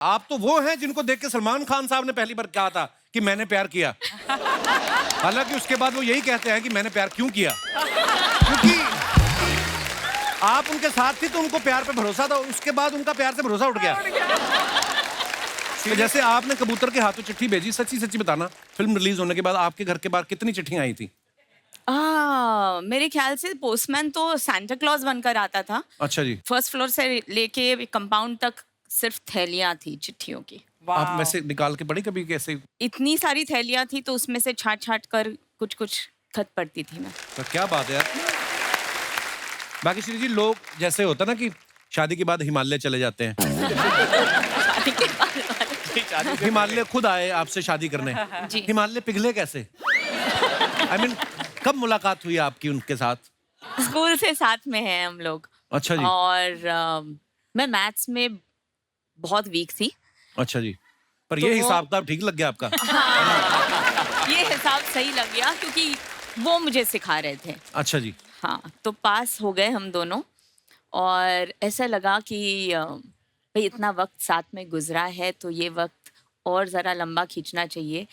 आप तो वो हैं जिनको देख के सलमान खान साहब ने पहली बार कहा था कि मैंने प्यार किया। हालांकि उसके बाद वो यही कहते हैं कि मैंने प्यार क्यों किया, क्योंकि आप उनके साथ थी तो उनको प्यार पे भरोसा था, उसके बाद उनका प्यार से भरोसा उठ गया। तो जैसे आपने कबूतर के हाथों चिट्ठी भेजी, सच्ची सच्ची बताना, फिल्म रिलीज होने के बाद आपके घर के बाहर कितनी चिट्ठियां आई थी? मेरे ख्याल से पोस्टमैन तो सांता क्लॉज बनकर आता था। अच्छा जी। फर्स्ट फ्लोर से लेके कंपाउंड तक सिर्फ थैलियां थी चिट्ठियों की। आप वैसे निकाल के पढ़ी कभी कैसे? इतनी सारी थैलियां थी तो उसमें से छाट छाट कर कुछ कुछ खत पढ़ती थी मैं। तो क्या बात है यार। बाकी श्री जी, लोग जैसे होता ना कि शादी के बाद हिमालय चले जाते हैं। शादी के बाद हिमालय खुद आए आपसे शादी करने। जी। हिमालय पिघले कैसे? I mean, कब मुलाकात हुई आपकी उनके साथ? स्कूल से साथ में हैं हम लोग। अच्छा जी। और मैं मैथ्स में बहुत वीक थी। अच्छा जी। पर तो ये वो- हिसाब किताब ठीक लग गया आपका? ये हिसाब सही लग गया क्योंकि वो मुझे सिखा रहे थे। अच्छा जी। हाँ, तो पास हो गए हम दोनों और ऐसा लगा कि भाई इतना वक्त साथ में गुजरा है तो ये वक्त और ज़रा लंबा खींचना चाहिए।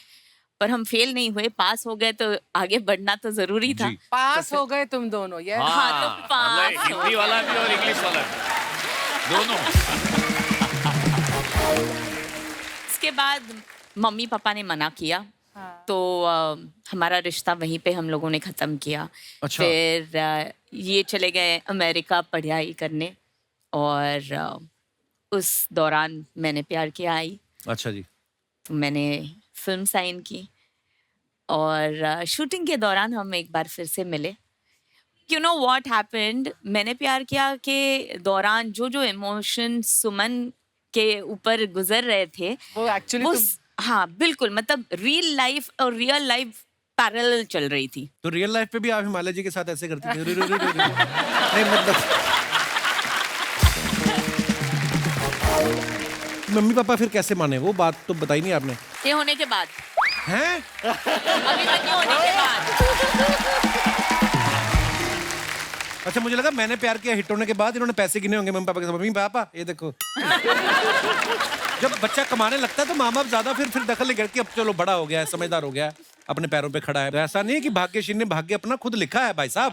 पर हम फेल नहीं हुए, पास हो गए तो आगे बढ़ना तो ज़रूरी था। जी। पास हो गए तुम दोनों, ये हाँ, तो पास हो हिंदी वाला भी और इंग्लिश वाला भी, दोनों। इसके बाद मम्मी पापा ने मना किया। हाँ। तो हमारा रिश्ता वहीं पे हम लोगों ने ख़त्म किया। अच्छा। फिर ये चले गए अमेरिका पढ़ाई करने और उस दौरान मैंने प्यार किया आई। अच्छा जी। तो मैंने फिल्म साइन की और शूटिंग के दौरान हम एक बार फिर से मिले। यू नो व्हाट हैपेंड, मैंने प्यार किया के दौरान जो जो इमोशन सुमन के ऊपर गुजर रहे थे वो एक्चुअली वो हाँ बिल्कुल, मतलब रियल लाइफ और रियल लाइफ पैरेलल चल रही थी। तो रियल लाइफ पे भी आप हिमालय जी के साथ ऐसे करती थी? नहीं मतलब मम्मी पापा फिर कैसे माने? वो बात तो बताई नहीं आपने। ये होने के बाद, हैं? अभिमन्यु होने के बाद। अच्छा, मुझे लगा मैंने प्यार किया हिट होने के बाद इन्होंने पैसे गिने होंगे मम्मी पापा के साथ। मम्मी पापा ये देखो। जब बच्चा कमाने लगता है तो माँ बाप ज्यादा फिर दखल नहीं करके, अब चलो बड़ा हो गया है, समझदार हो गया है, अपने पैरों पे खड़ा है। तो ऐसा नहीं है कि भाग्यश्री ने भाग्य अपना खुद लिखा है भाई साहब।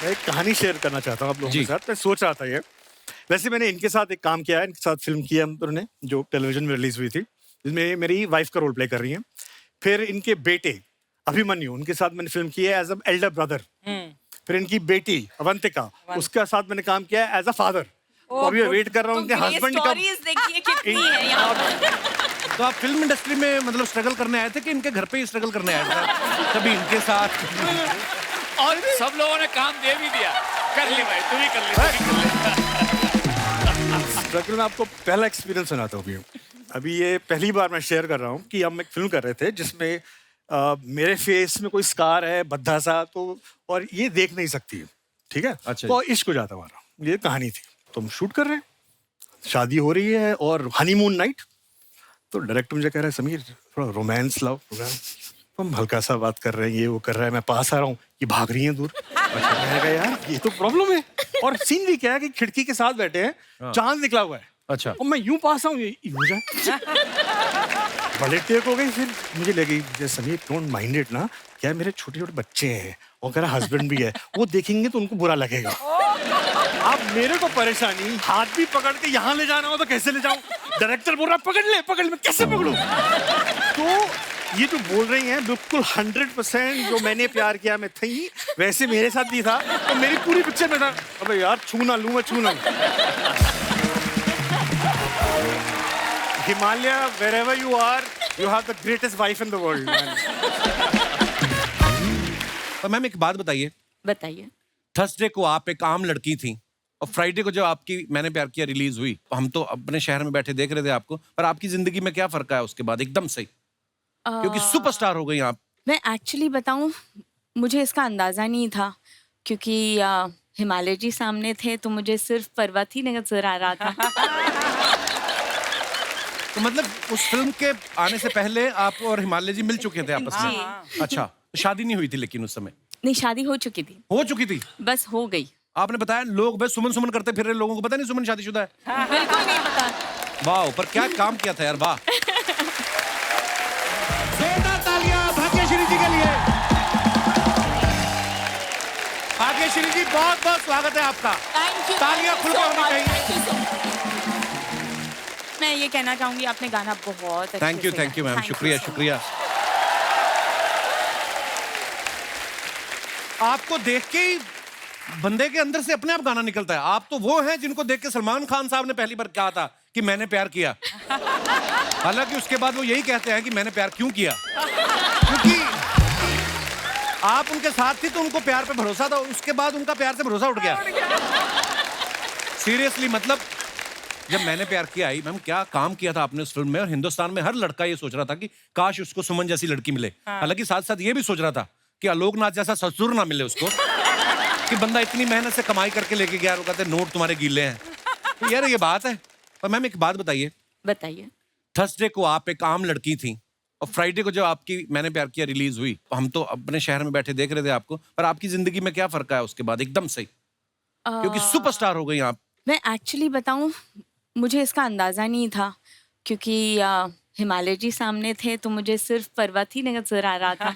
मैं एक कहानी शेयर करना चाहता हूँ आप लोगों जी। के साथ। मैं सोच रहा था ये, वैसे मैंने इनके साथ एक काम किया है, इनके साथ फिल्म की है हम दोनों ने, जो टेलीविजन में रिलीज हुई थी, जिसमें मेरी वाइफ का रोल प्ले कर रही हैं। फिर इनके बेटे अभिमन्यु, उनके साथ मैंने फिल्म की है एज अ एल्डर ब्रदर। फिर इनकी बेटी अवंतिका, उसके साथ मैंने काम किया है एज अ फादर। तो अभी मैं वेट कर रहा हूँ उनके हस्बैंड का। स्टोरीज देखिए कितनी है यहाँ पर। तो आप फिल्म इंडस्ट्री में मतलब स्ट्रगल करने आए थे कि इनके घर पे ही स्ट्रगल करने आए थे? कभी इनके साथ और सब लोगों ने काम दे भी दिया, कर ले भाई, तू ही कर ले, तू ही कर ले। स्ट्रगल में आपको पहला एक्सपीरियंस सुनाता हूँ। अभी ये पहली बार मैं शेयर कर रहा हूँ कि हम एक फिल्म कर रहे थे जिसमें मेरे फेस में कोई स्कार है भद्दा सा, तो और ये देख नहीं सकती, ठीक है? अच्छा। तो इश्क हो जाता हमारा, ये कहानी थी। तो हम शूट कर रहे हैं, शादी हो रही है और हनीमून नाइट। तो डायरेक्टर मुझे कह रहा है समीर थोड़ा रोमांस लाओ प्रोग्राम। तो हम हल्का सा बात कर रहे हैं, ये वो कर रहा है, मैं पास आ रहा हूँ, ये भाग रही है दूर। अच्छा, मैंने कहा यार ये तो प्रॉब्लम है। और सीन भी क्या है कि खिड़की के साथ बैठे हैं, चांद निकला हुआ है। अच्छा। और मैं यूं पास आऊं, ये यूं जाए। बड़े टेक हो गई। फिर मुझे लगी जैसे समीर डोंट माइंड इट ना, क्या मेरे छोटे छोटे बच्चे हैं और मेरा हस्बैंड भी है, वो देखेंगे तो उनको बुरा लगेगा। आप मेरे को परेशानी, हाथ भी पकड़ के यहाँ ले जाना हो तो कैसे ले जाऊं? डायरेक्टर बोल रहा पकड़ ले, कैसे पकड़ूं? तो ये जो बोल रही हैं बिल्कुल 100% जो मैंने प्यार किया मैं थी, वैसे मेरे साथ भी था। तो मेरी पूरी पिक्चर में था अबे यार छू ना लूं मैं, छू ना लूं। Himalaya, wherever you are, you have the greatest wife in the world, man. तो मैम एक बात बताइए, बताइए। थर्सडे को आप एक आम लड़की थी और फ्राइडे को जब आपकी मैंने प्यार किया रिलीज हुई, हम तो अपने शहर में बैठे देख रहे थे आपको, पर आपकी जिंदगी में क्या फर्क आया उसके बाद एकदम से, क्योंकि सुपरस्टार हो गई आप? मैं एक्चुअली बताऊं, मुझे इसका अंदाजा नहीं था क्योंकि हिमालय जी सामने थे तो मुझे सिर्फ पर्वत ही नजर आ रहा था। तो मतलब उस फिल्म के आने से पहले आप और हिमालय जी मिल चुके थे आपस में? अच्छा, तो शादी नहीं हुई थी लेकिन उस समय? नहीं, शादी हो चुकी थी, हो चुकी थी? बस हो गई। आपने बताया लोग बस सुमन सुमन करते फिर रहे, लोगों को पता नहीं सुमन शादीशुदा है। बिल्कुल नहीं पता। वाह, पर क्या काम किया था यार, वाह। जोरदार तालियां भाग्यश्री जी के लिए। भाग्यश्री जी, बहुत बहुत स्वागत है आपका। Thank you. तालियां खुल के होनी चाहिए। मैं ये कहना चाहूंगी, आपने गाना बहुत अच्छे से थैंक यू मैम, गाया। Thank शुक्रिया you so शुक्रिया। आपको देख के ही बंदे के अंदर से अपने आप गाना निकलता है। आप तो वो हैं जिनको देख के सलमान खान साहब ने पहली बार कहा था कि मैंने प्यार किया। हालांकि उसके बाद वो यही कहते हैं कि मैंने प्यार क्यों किया, क्योंकि आप उनके साथ थी तो उनको प्यार पे भरोसा था, उसके बाद उनका प्यार से भरोसा उठ गया। सीरियसली, मतलब जब मैंने प्यार किया आई, मैम क्या काम किया था आपने उस फिल्म में, और हिंदुस्तान में हर लड़का ये सोच रहा था कि काश उसको सुमन जैसी लड़की मिले। हालांकि साथ साथ ये भी सोच रहा था कि आलोकनाथ जैसा ससुर ना मिले उसको, कि बंदा इतनी मेहनत से कमाई करके लेके गया, वो कहते नोट तुम्हारे गीले हैं। तो यार ये बात है। पर मैम एक बात बताइए, बताइए। थर्सडे को आप एक आम लड़की थी और फ्राइडे को जब आपकी मैंने प्यार किया रिलीज हुई, हम तो अपने शहर में बैठे देख रहे थे आपको, पर आपकी जिंदगी में क्या फर्क आया उसके बाद एकदम से, क्योंकि सुपरस्टार हो गई आप। मैं एक्चुअली बताऊं, मुझे इसका अंदाजा नहीं था, क्योंकि हिमालय जी सामने थे तो मुझे सिर्फ पर्वत ही नजर आ रहा था।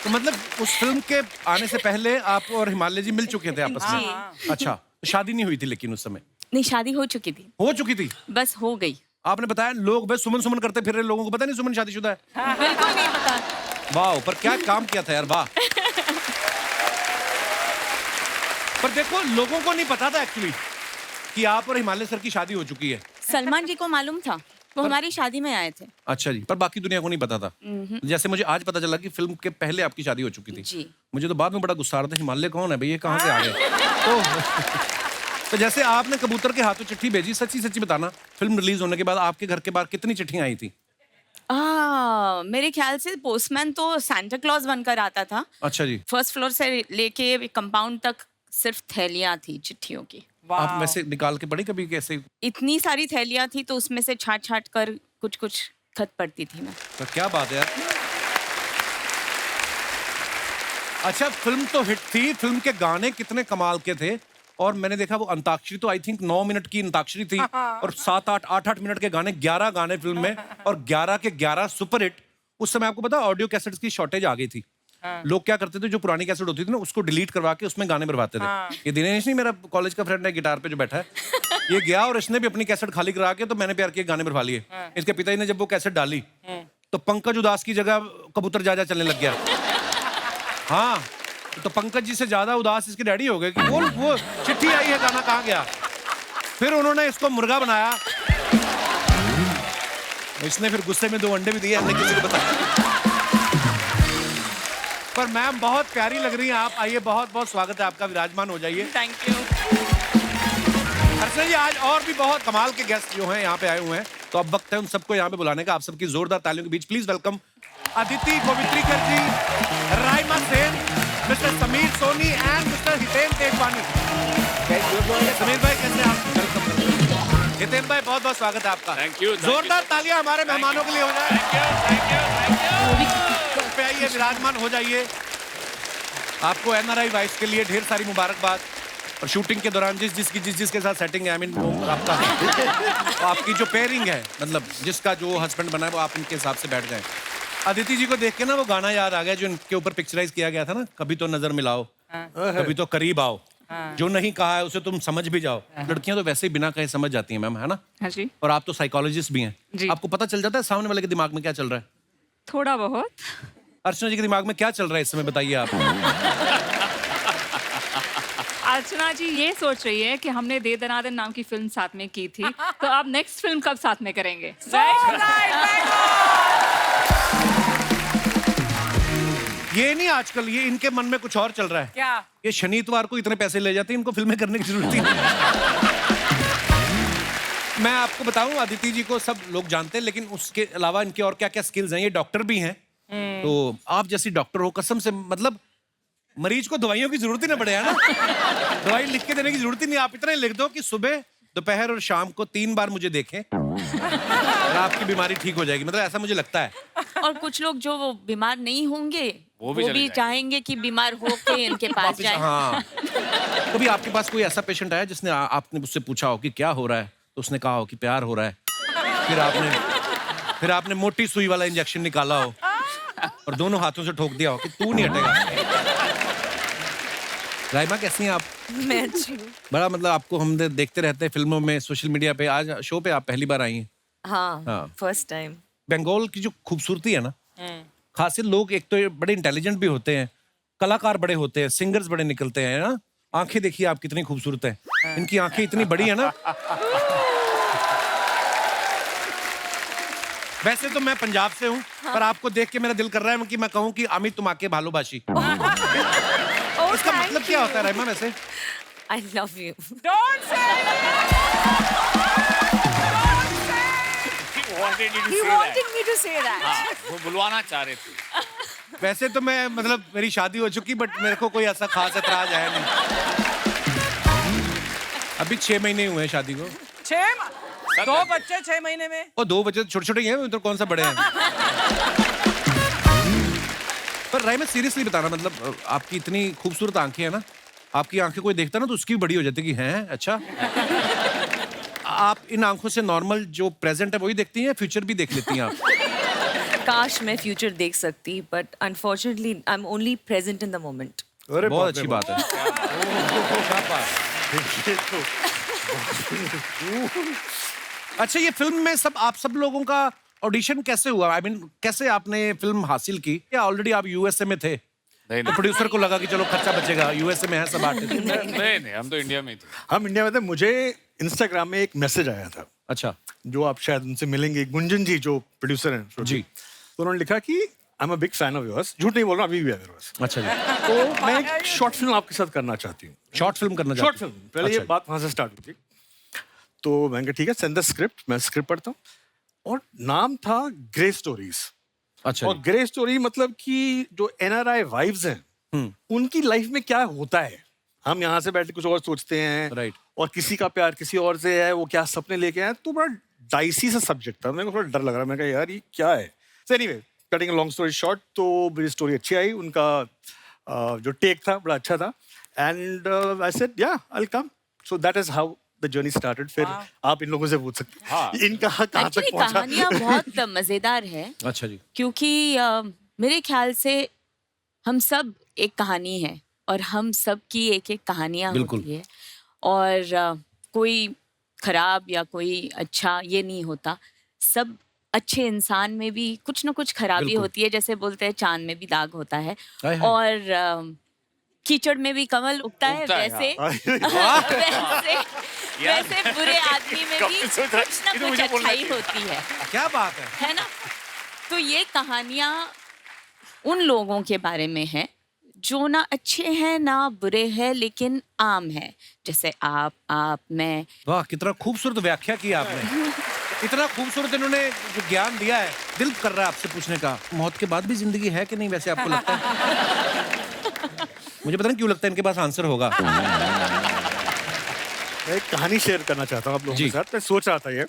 तो मतलब उस फिल्म के आने से पहले आप और हिमालय जी मिल चुके थे आपस में? अच्छा, तो शादी नहीं हुई थी लेकिन उस समय? नहीं, शादी हो चुकी थी। हो चुकी थी? बस हो गई। आपने बताया लोग बस सुमन सुमन करते फिर रहे, लोगों को पता नहीं सुमन शादीशुदा है। बिल्कुल नहीं पता। वाह, पर क्या काम किया था यार, वाह। पर देखो, लोगों को नहीं पता था एक्चुअली कि आप और हिमालय सर की शादी हो चुकी है। सलमान जी को मालूम था, वो हमारी शादी में आए थे। अच्छा जी, पर बाकी दुनिया को नहीं पता था। जैसे मुझे आज पता चला कि फिल्म के पहले आपकी शादी हो चुकी थी। जी। मुझे तो बाद में बड़ा गुस्सा आ रहा था, हिमालय कौन है भाई, ये कहाँ से आ गए। तो जैसे आपने कबूतर के हाथों चिट्ठी भेजी, सच्ची सच्ची बताना, फिल्म रिलीज होने के बाद आपके घर के बाहर कितनी चिट्ठियां आई थी? मेरे ख्याल से पोस्टमैन तो सांता क्लॉज बनकर आता था। अच्छा जी। फर्स्ट फ्लोर से लेके कंपाउंड तक सिर्फ थैलियां थी चिट्ठियों की। आप वैसे निकाल के पढ़ी कभी कैसे? इतनी सारी थैलियां थी तो उसमें से छाट छाट कर कुछ कुछ खत पढ़ती थी मैं। तो क्या बात है यार। अच्छा, फिल्म तो हिट थी, फिल्म के गाने कितने कमाल के थे, और मैंने देखा वो अंताक्षरी तो आई थिंक 9 मिनट की अंताक्षरी थी, और 7-8 8-8 मिनट के गाने, 11 गाने फिल्म में, और 11 के 11 सुपर हिट। उस समय आपको पता ऑडियो कैसेट्स की शॉर्टेज आ गई थी। लोग क्या करते थे, जो पुरानी कैसेट होती थी ना उसको डिलीट करवा के उसमें गाने भरवाते थे। ये दिनेश नहीं, मेरा कॉलेज का फ्रेंड है, गिटार पे जो बैठा है, ये गया और इसने भी अपनी कैसेट खाली करा के तो मैंने प्यार किए गाने भरवा लिए। इसके पिताजी ने जब वो कैसेट डाली तो पंकज उदास की जगह कबूतर जा चलने लग गया। हाँ, तो पंकज जी से ज्यादा उदास इसके डैडी हो गए कि वो चिट्ठी आई है, गाना कहाँ गया। फिर उन्होंने इसको मुर्गा बनाया, इसने फिर गुस्से में 2 अंडे भी दिए, हमने किसी को बताया। पर मैम बहुत प्यारी लग रही हैं आप, आइए, बहुत बहुत स्वागत है आपका, विराजमान हो जाइए। Thank you. अर्चना जी, आज और भी बहुत कमाल के गेस्ट जो हैं यहाँ पे आए हुए हैं, तो अब वक्त है उन सबको यहाँ पे बुलाने का। आप सबकी जोरदार तालियों के बीच please welcome Aditi Gowitrikar ji, Raima Sen, mister Sameer Soni and mister Hiten Tejwani. Sameer भाई कैसे हैं आप? वेलकम। हितेन भाई बहुत बहुत स्वागत है आपका। Thank you. जोरदार तालियां हमारे मेहमानों के लिए हो जाए। पे आइए, विराजमान हो जाइए। आपको एनआरआई वाइफ के लिए ढेर सारी मुबारकबाद, और शूटिंग के दौरान जिसके साथ सेटिंग है, आई मीन वो आपका तो आपकी जो पेयरिंग है, मतलब जिसका जो हस्बैंड बना है, वो आप उनके हिसाब से बैठ जाए। अदिति जी को देख के ना वो गाना याद आ गया जो इनके ऊपर पिक्चराइज किया गया था ना, कभी तो नजर मिलाओ, कभी तो करीब आओ, जो नहीं कहा है उसे तुम समझ भी जाओ। लड़कियां तो वैसे ही बिना कहे समझ जाती हैं मैम, है ना? हाँ जी। और आप तो साइकोलॉजिस्ट भी हैं, जी। आपको पता चल जाता है सामने वाले के दिमाग में क्या चल रहा है? थोड़ा बहुत। अर्चना जी के दिमाग में क्या चल रहा है इस समय, बताइए आप। अर्चना जी ये सोच रही है कि हमने दे दनादन नाम की फिल्म साथ में की थी, तो आप नेक्स्ट फिल्म कब साथ में करेंगे? ये नहीं, आजकल ये इनके मन में कुछ और चल रहा है। क्या? ये शनि इतवार को इतने पैसे ले जाते हैं, इनको फिल्में करने की जरूरत ही नहीं। मैं आपको बताऊं, अदिति जी को सब लोग जानते हैं, लेकिन उसके अलावा इनके और क्या क्या स्किल्स हैं। ये डॉक्टर भी हैं, तो आप जैसी डॉक्टर हो, कसम से, मतलब मरीज को दवाइयों की जरूरत ही ना पड़े, है ना? दवाई लिख के देने की जरूरत ही नहीं, आप इतना ही लिख दो कि सुबह, दोपहर और शाम को 3 बार मुझे देखें, और आपकी बीमारी ठीक हो जाएगी, मतलब ऐसा मुझे लगता है। और कुछ लोग जो वो बीमार नहीं होंगे वो वो भी चले भी जाएंगे। चाहेंगे कि बीमार होके इनके पास वापिस, जाए। हाँ। कभी आपके पास कोई ऐसा पेशेंट आया जिसने आपने उससे पूछा हो कि क्या हो रहा है, तो उसने कहा हो कि प्यार हो रहा है, फिर आपने मोटी सुई वाला इंजेक्शन निकाला हो और दोनों हाथों से ठोक दिया हो कि तू नहीं हटेगा। राइमा कैसी हैं आप? मैं अच्छी हूँ। बड़ा मतलब आपको हम देखते रहते हैं फिल्मों में, सोशल मीडिया पे, आज शो पे आप पहली बार आई हैं। हाँ। हाँ फर्स्ट टाइम। बंगाल की जो खूबसूरती है ना, खासियत लोग एक तो ये बड़े इंटेलिजेंट भी होते हैं, कलाकार बड़े होते हैं, सिंगर्स बड़े निकलते हैं ना। आंखें देखिए आप कितनी खूबसूरत है, इनकी आंखें इतनी बड़ी है ना। वैसे तो मैं पंजाब से हूँ, पर आपको देख के मेरा दिल कर रहा है कि मैं कहूँ कि अमित तुम आके भालोबाशी। इसका मतलब क्या होता है राइमा वैसे? आई love you. Wanted you to He say wanted that. me to say that. हाँ, वो बुलवाना चाह रहे थे। वैसे तो मैं मतलब मेरी शादी हो चुकी, बट मेरे को कोई ऐसा खास एतराज है नहीं। अभी 6 महीने हुए हैं शादी को। 2 बच्चे 6 महीने में। और 2 बच्चे छोटे छोटे ही हैं, तो कौन सा बड़े हैं। पर राइमा सीरियसली बताना, मतलब आपकी इतनी खूबसूरत आंखें हैं ना, आपकी आंखें कोई देखता ना तो उसकी भी बड़ी हो जाती है कि हैं अच्छा। आप इन आंखों से नॉर्मल जो प्रेजेंट है वही देखती हैं या फ्यूचर भी देख लेती हैं आप? काश मैं फ्यूचर देख सकती, but unfortunately I am only present in the moment. अरे बहुत बाप रे अच्छी बाप। बात है। अच्छा, ये फिल्म में आप सब लोगों का ऑडिशन कैसे हुआ? आई मीन कैसे आपने फिल्म हासिल की? या ऑलरेडी आप यूएसए में थे तो प्रोड्यूसर को लगा कि चलो खर्चा बचेगा, यूएसए में है सब आर्टिस्ट। नहीं, हम तो इंडिया में ही थे। हम इंडिया में थे। मुझे इंस्टाग्राम में एक मैसेज आया था, अच्छा जो आप शायद उनसे मिलेंगे, गुंजन जी जो प्रोड्यूसर हैं जी। तो उन्होंने लिखा कि I am a big fan of yours. झूठ नहीं बोल रहा, अभी भी है मेरे पास। अच्छा जी। तो मैं एक शॉर्ट फिल्म आपके साथ करना चाहती हूँ। शॉर्ट फिल्म करना शॉर्ट चाहते फिल्म, हैं? पहले अच्छा ये बात वहां से स्टार्ट हुई थी। तो मैंने कहा ठीक है, सेंड द स्क्रिप्ट। मैं स्क्रिप्ट पढ़ता हूँ और नाम था ग्रे स्टोरीज। अच्छा और जी। ग्रे स्टोरी मतलब कि जो एनआरआई वाइव्स हैं उनकी लाइफ में क्या होता है, हम यहाँ से बैठ के कुछ और सोचते हैं, राइट। और किसी का प्यार किसी और से है, वो क्या सपने लेके आए। तो बड़ा डाइसी सा सब्जेक्ट था, मेरे को थोड़ा डर लग रहा। मैं कहा यार ये क्या है। So anyway, cutting a long story short, तो मेरी स्टोरी अच्छी आई, उनका जो टेक था बड़ा अच्छा था, एंड आई सेड या I will come. So that is how the journey started. फिर आप इन लोगों से पूछ सकते हैं इनका कहाँ तक एक्चुअली पहुंचा। कहानियाँ बहुत मजेदार है, अच्छा जी। क्योंकि मेरे ख्याल से हम सब एक कहानी है और हम सब की एक एक कहानियाँ बिल्कुल। होती है, और कोई खराब या कोई अच्छा ये नहीं होता। सब अच्छे इंसान में भी कुछ ना कुछ खराबी बिल्कुल। होती है, जैसे बोलते हैं चांद में भी दाग होता है, हाय हाय। और कीचड़ में भी कमल उगता है, उगता है, वैसे यार। वैसे बुरे आदमी में भी कब से सोच रहा- कुछ ना ये तो कुछ मुझे बोलना अच्छाई चाहिए। होती है क्या बात है। ना। तो ये कहानियाँ उन लोगों के बारे में है जो ना अच्छे हैं ना बुरे हैं, लेकिन आम है, जैसे आप मैं। वाह, कितना खूबसूरत व्याख्या की आपने। इतना खूबसूरत इन्होंने जो ज्ञान दिया है, दिल कर रहा है आपसे पूछने का, मौत के बाद भी जिंदगी है कि नहीं वैसे आपको लगता है? मुझे पता नहीं क्यों लगता है इनके पास आंसर होगा। मैं एक कहानी शेयर करना चाहता हूँ आप लोगों जी। के साथ। मैं सोच रहा था ये,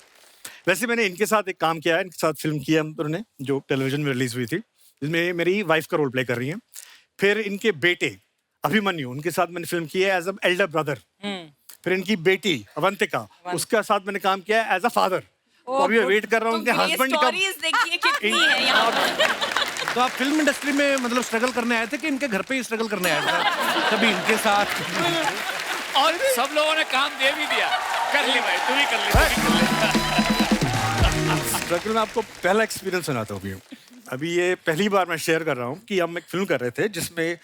वैसे मैंने इनके साथ एक काम किया है, इनके साथ फिल्म की है हम दोनों ने, जो टेलीविजन में रिलीज हुई थी, जिसमें मेरी वाइफ का रोल प्ले कर रही हैं। फिर इनके बेटे अभिमन्यु, उनके साथ मैंने फिल्म की है एज अ एल्डर ब्रदर। फिर इनकी बेटी अवंतिका, उसके साथ मैंने काम किया है एज अ फादर। तो अभी मैं वेट कर रहा हूँ उनके हस्बैंड का। स्टोरीज देखिए कितनी है यहाँ पर। तो आप फिल्म इंडस्ट्री में मतलब स्ट्रगल करने आए थे कि इनके घर पे ही स्ट्रगल करने आए थे? कभी इनके साथ। और सब लोगों ने काम दे भी दिया, कर ले भाई, तू भी कर ले। स्ट्रगल में आपको पहला एक्सपीरियंस सुनाता हूँ अभी। अभी ये पहली बार मैं शेयर कर रहा हूँ कि हम एक फिल्म कर रहे थे जिसमें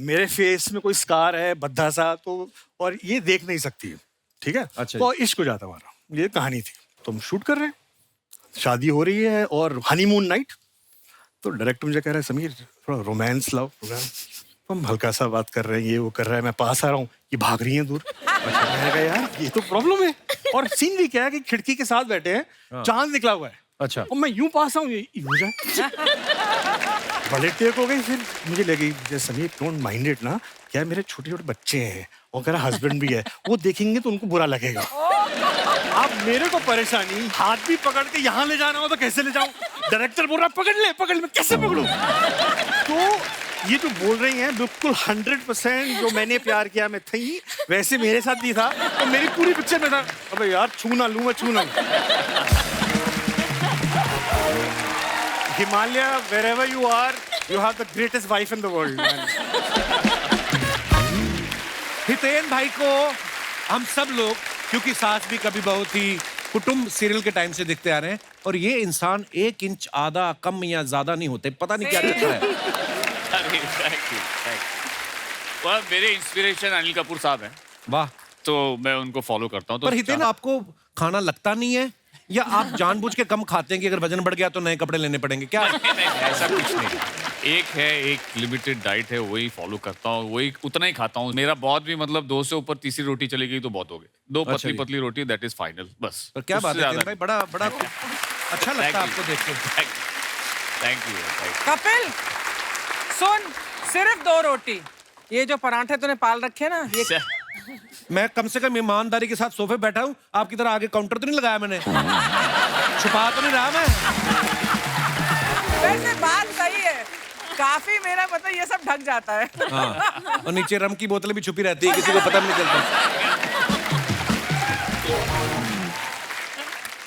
मेरे फेस में कोई स्कार है भद्दा सा, तो और ये देख नहीं सकती, ठीक है। अच्छा। तो इश्क हो जाता हमारा, ये कहानी थी। तो हम शूट कर रहे हैं, शादी हो रही है और हनीमून नाइट। तो डायरेक्टर मुझे कह रहा है समीर थोड़ा रोमांस लाओ, रोमांस। हम हल्का सा बात कर रहे हैं, ये वो कर रहा है, मैं पास आ रहा हूँ, ये भाग रही है दूर। अच्छा, मैंने कहा यार ये तो प्रॉब्लम है। और सीन भी क्या है कि खिड़की के साथ बैठे हैं, चांद निकला हुआ है। अच्छा। और मैं यूं पास आऊं, ये यूं जाए। बड़े टेक हो गई। फिर मुझे लगी जैसे समीर डोंट माइंड इट ना, क्या मेरे छोटे छोटे बच्चे हैं और मेरा हस्बैंड भी है, वो देखेंगे तो उनको बुरा लगेगा। आप मेरे को परेशानी, हाथ भी पकड़ के यहाँ ले जाना हो तो कैसे ले जाऊं? डायरेक्टर बोल रहा पकड़ ले, मैं कैसे पकड़ूं? तो ये जो बोल रही हैं बिल्कुल 100% जो मैंने प्यार किया मैं थी, वैसे मेरे साथ भी था, तो मेरी पूरी पिक्चर में था। अबे यार छू ना लूं। Himalaya, wherever you are, you have the greatest wife in the world, man. Hiten भाई को हम सब लोग, क्योंकि सास भी कभी बहू थी, कुटुंब सीरियल के टाइम से देखते आ रहे हैं, और ये इंसान 1 इंच आधा कम या ज्यादा नहीं होते, पता नहीं क्या चक्कर है। अरे थैंक यू। वह मेरे इंस्पिरेशन अनिल कपूर साहब हैं, वाह। तो मैं उनको फॉलो करता हूँ। तो पर हितेन, आपको खाना लगता नहीं है, या आप जानबूझ के कम खाते हैं कि अगर वजन बढ़ गया तो नए कपड़े लेने पड़ेंगे, क्या? नहीं, ऐसा कुछ नहीं। एक लिमिटेड डाइट है, वही फॉलो करता हूँ, वही उतना ही खाता हूँ। मेरा बहुत भी मतलब 2 से ऊपर तीसरी रोटी चली गई तो बहुत हो गई। 2 अच्छा जी। पतली रोटी, दैट इज फाइनल, बस। पर क्या बात उससे है ज्यादा भाई, बड़ा अच्छा लगता है आपको देख के। Thank you. कपिल सुन, सिर्फ 2 रोटी, ये जो पराठे तूने पाल रखे ना, ये मैं कम से कम ईमानदारी के साथ सोफे बैठा हूँ, आपकी तरह आगे काउंटर तो नहीं लगाया मैंने, छुपा तो नहीं रहा मैं। वैसे बात सही है, काफी मेरा मतलब ये सब ढक जाता है। हाँ, और नीचे रम की बोतलें भी छुपी रहती है, किसी को पता भी नहीं चलता।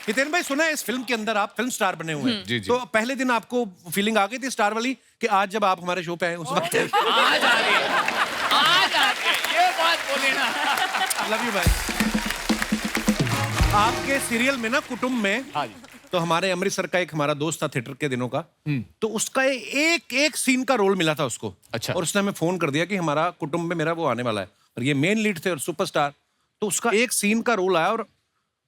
हितेन भाई, सुना है इस फिल्म के अंदर आप फिल्म स्टार बने हुए हैं। जी, जी। तो पहले दिन आपको फीलिंग आ गई थी स्टार वाली कि आज जब आप हमारे शो पे आए उस वक्त? आज आ रही है, ये बात बोले ना। लव यू भाई। आपके सीरियल में ना, कुटुंब में, हाँ जी। तो हमारे अमृतसर का एक हमारा दोस्त था थिएटर के दिनों का, तो उसका एक सीन का रोल मिला था उसको। अच्छा। और उसने हमें फोन कर दिया कि हमारा कुटुंब में मेरा वो आने वाला है, और ये मेन लीड थे और सुपरस्टार, तो उसका एक सीन का रोल आया और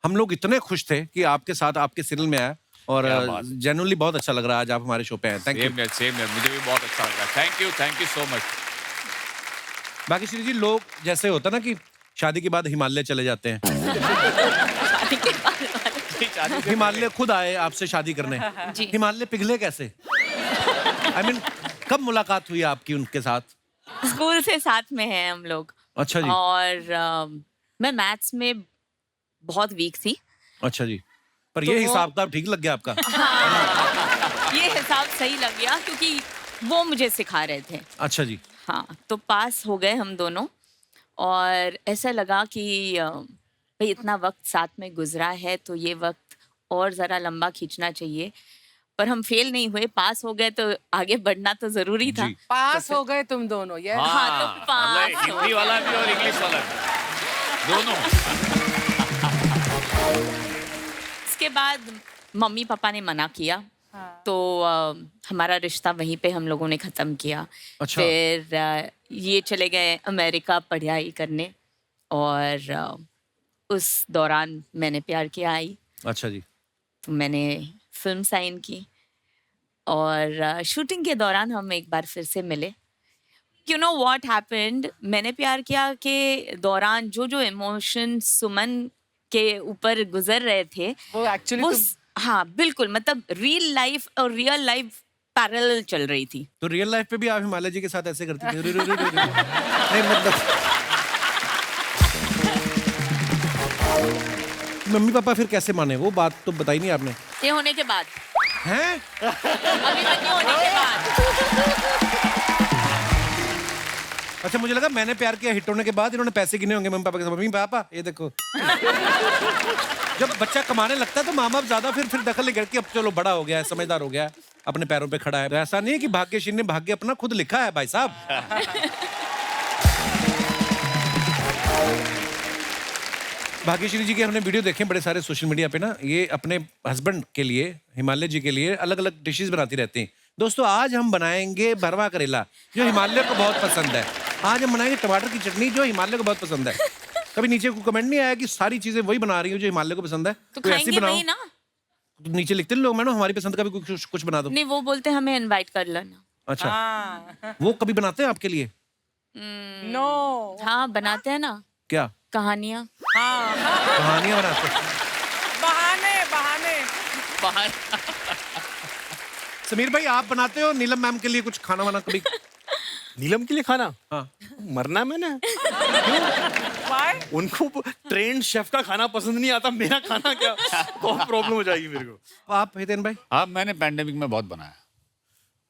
हम लोग इतने खुश थे कि आपके साथ आपके सीरियल में आया, और जेन्युइनली बहुत अच्छा लग रहा है आज आप हमारे शो पे आए। Thank you. सेम है, मुझे भी बहुत अच्छा लग रहा है। Thank you so much. बाकी श्री जी, लोग जैसे होता ना कि शादी के बाद हिमालय चले जाते हैं, हिमालय खुद आए आपसे शादी करने। जी। हिमालय पिघले कैसे? I mean, कब मुलाकात हुई आपकी उनके साथ? स्कूल से साथ में हैं हम लोग। अच्छा जी। और मैं मैथ्स में बहुत वीक थी। अच्छा जी। पर तो ये वो- हिसाब किताब ठीक लग गया आपका? ये हिसाब सही लग गया क्योंकि वो मुझे सिखा रहे थे। अच्छा जी। हाँ, तो पास हो गए हम दोनों, और ऐसा लगा कि भाई इतना वक्त साथ में गुजरा है तो ये वक्त और ज़रा लंबा खींचना चाहिए। पर हम फेल नहीं हुए, पास हो गए, तो आगे बढ़ना तो ज़रूरी था। जी। पास हो गए तुम दोनों, ये हाँ, तो पास मतलब हिंदी वाला भी और इंग्लिश वाला भी, दोनों। इसके बाद मम्मी पापा ने मना किया, तो हमारा रिश्ता वहीं पे हम लोगों ने ख़त्म किया। अच्छा। फिर ये चले गए अमेरिका पढ़ाई करने, और उस दौरान मैंने प्यार किया आई, अच्छा जी। तो मैंने फिल्म साइन की, और शूटिंग के दौरान हम एक बार फिर से मिले। यू नो व्हाट हैपेंड, मैंने प्यार किया के दौरान जो इमोशन सुमन के ऊपर गुजर रहे थे, वो एक्चुअली वो हाँ बिल्कुल, मतलब रियल लाइफ और रियल लाइफ पैरेलल चल रही थी। तो रियल लाइफ पे भी आप हिमालय जी के साथ ऐसे करती थी? नहीं मतलब मम्मी पापा फिर कैसे माने? वो बात तो बताई नहीं आपने। ये होने के बाद, हैं? अभिमन्यु होने के बाद। अच्छा, मुझे लगा मैंने प्यार किया हिट होने के बाद इन्होंने पैसे गिने होंगे मम्मी पापा के साथ। मम्मी पापा ये देखो। जब बच्चा कमाने लगता है तो माँ बाप ज्यादा फिर दखल नहीं करके, अब चलो बड़ा हो गया है, समझदार हो गया है, अपने पैरों पे खड़ा है। तो ऐसा नहीं है कि भाग्यश्री ने भाग्य अपना खुद लिखा है भाई साहब। भाग्यश्री जी के हमने वीडियो देखे बड़े सारे सोशल मीडिया पे ना, ये अपने हस्बैंड के लिए, हिमालय जी के लिए अलग अलग डिशेस बनाती रहती हैं। दोस्तों, आज हम बनाएंगे भरवा करेला, जो हिमालय को बहुत पसंद है। आज हम बनाएंगे टमाटर की चटनी, जो हिमालय को बहुत पसंद है। कभी नीचे को कमेंट नहीं आया कि सारी चीजें वही बना रही हो जो हिमालय को पसंद है? तो कोई ऐसी खाएंगे बनाओ। वही ना। तो नीचे लिखते हैं लोग, मैडम हमारी पसंद का भी कुछ बना दो। नहीं, वो बोलते हमें इनवाइट कर लेना। अच्छा, हाँ वो कभी बनाते हैं आपके लिए? नो हाँ, बनाते हैं ना, क्या कहानियाँ। हाँ कहानियां बनाते हैं? बहाने बहाने बाहर समीर भाई, आप बनाते हो नीलम मैम के लिए कुछ खाना वाना कभी? नीलम के लिए खाना? हाँ। मरना है मैंने। Why? उनको ट्रेंड शेफ का खाना पसंद नहीं आता, मेरा खाना क्या, बहुत प्रॉब्लम हो जाएगी मेरे को। आप हितेन भाई? हाँ, मैंने पैंडेमिक में बहुत बनाया,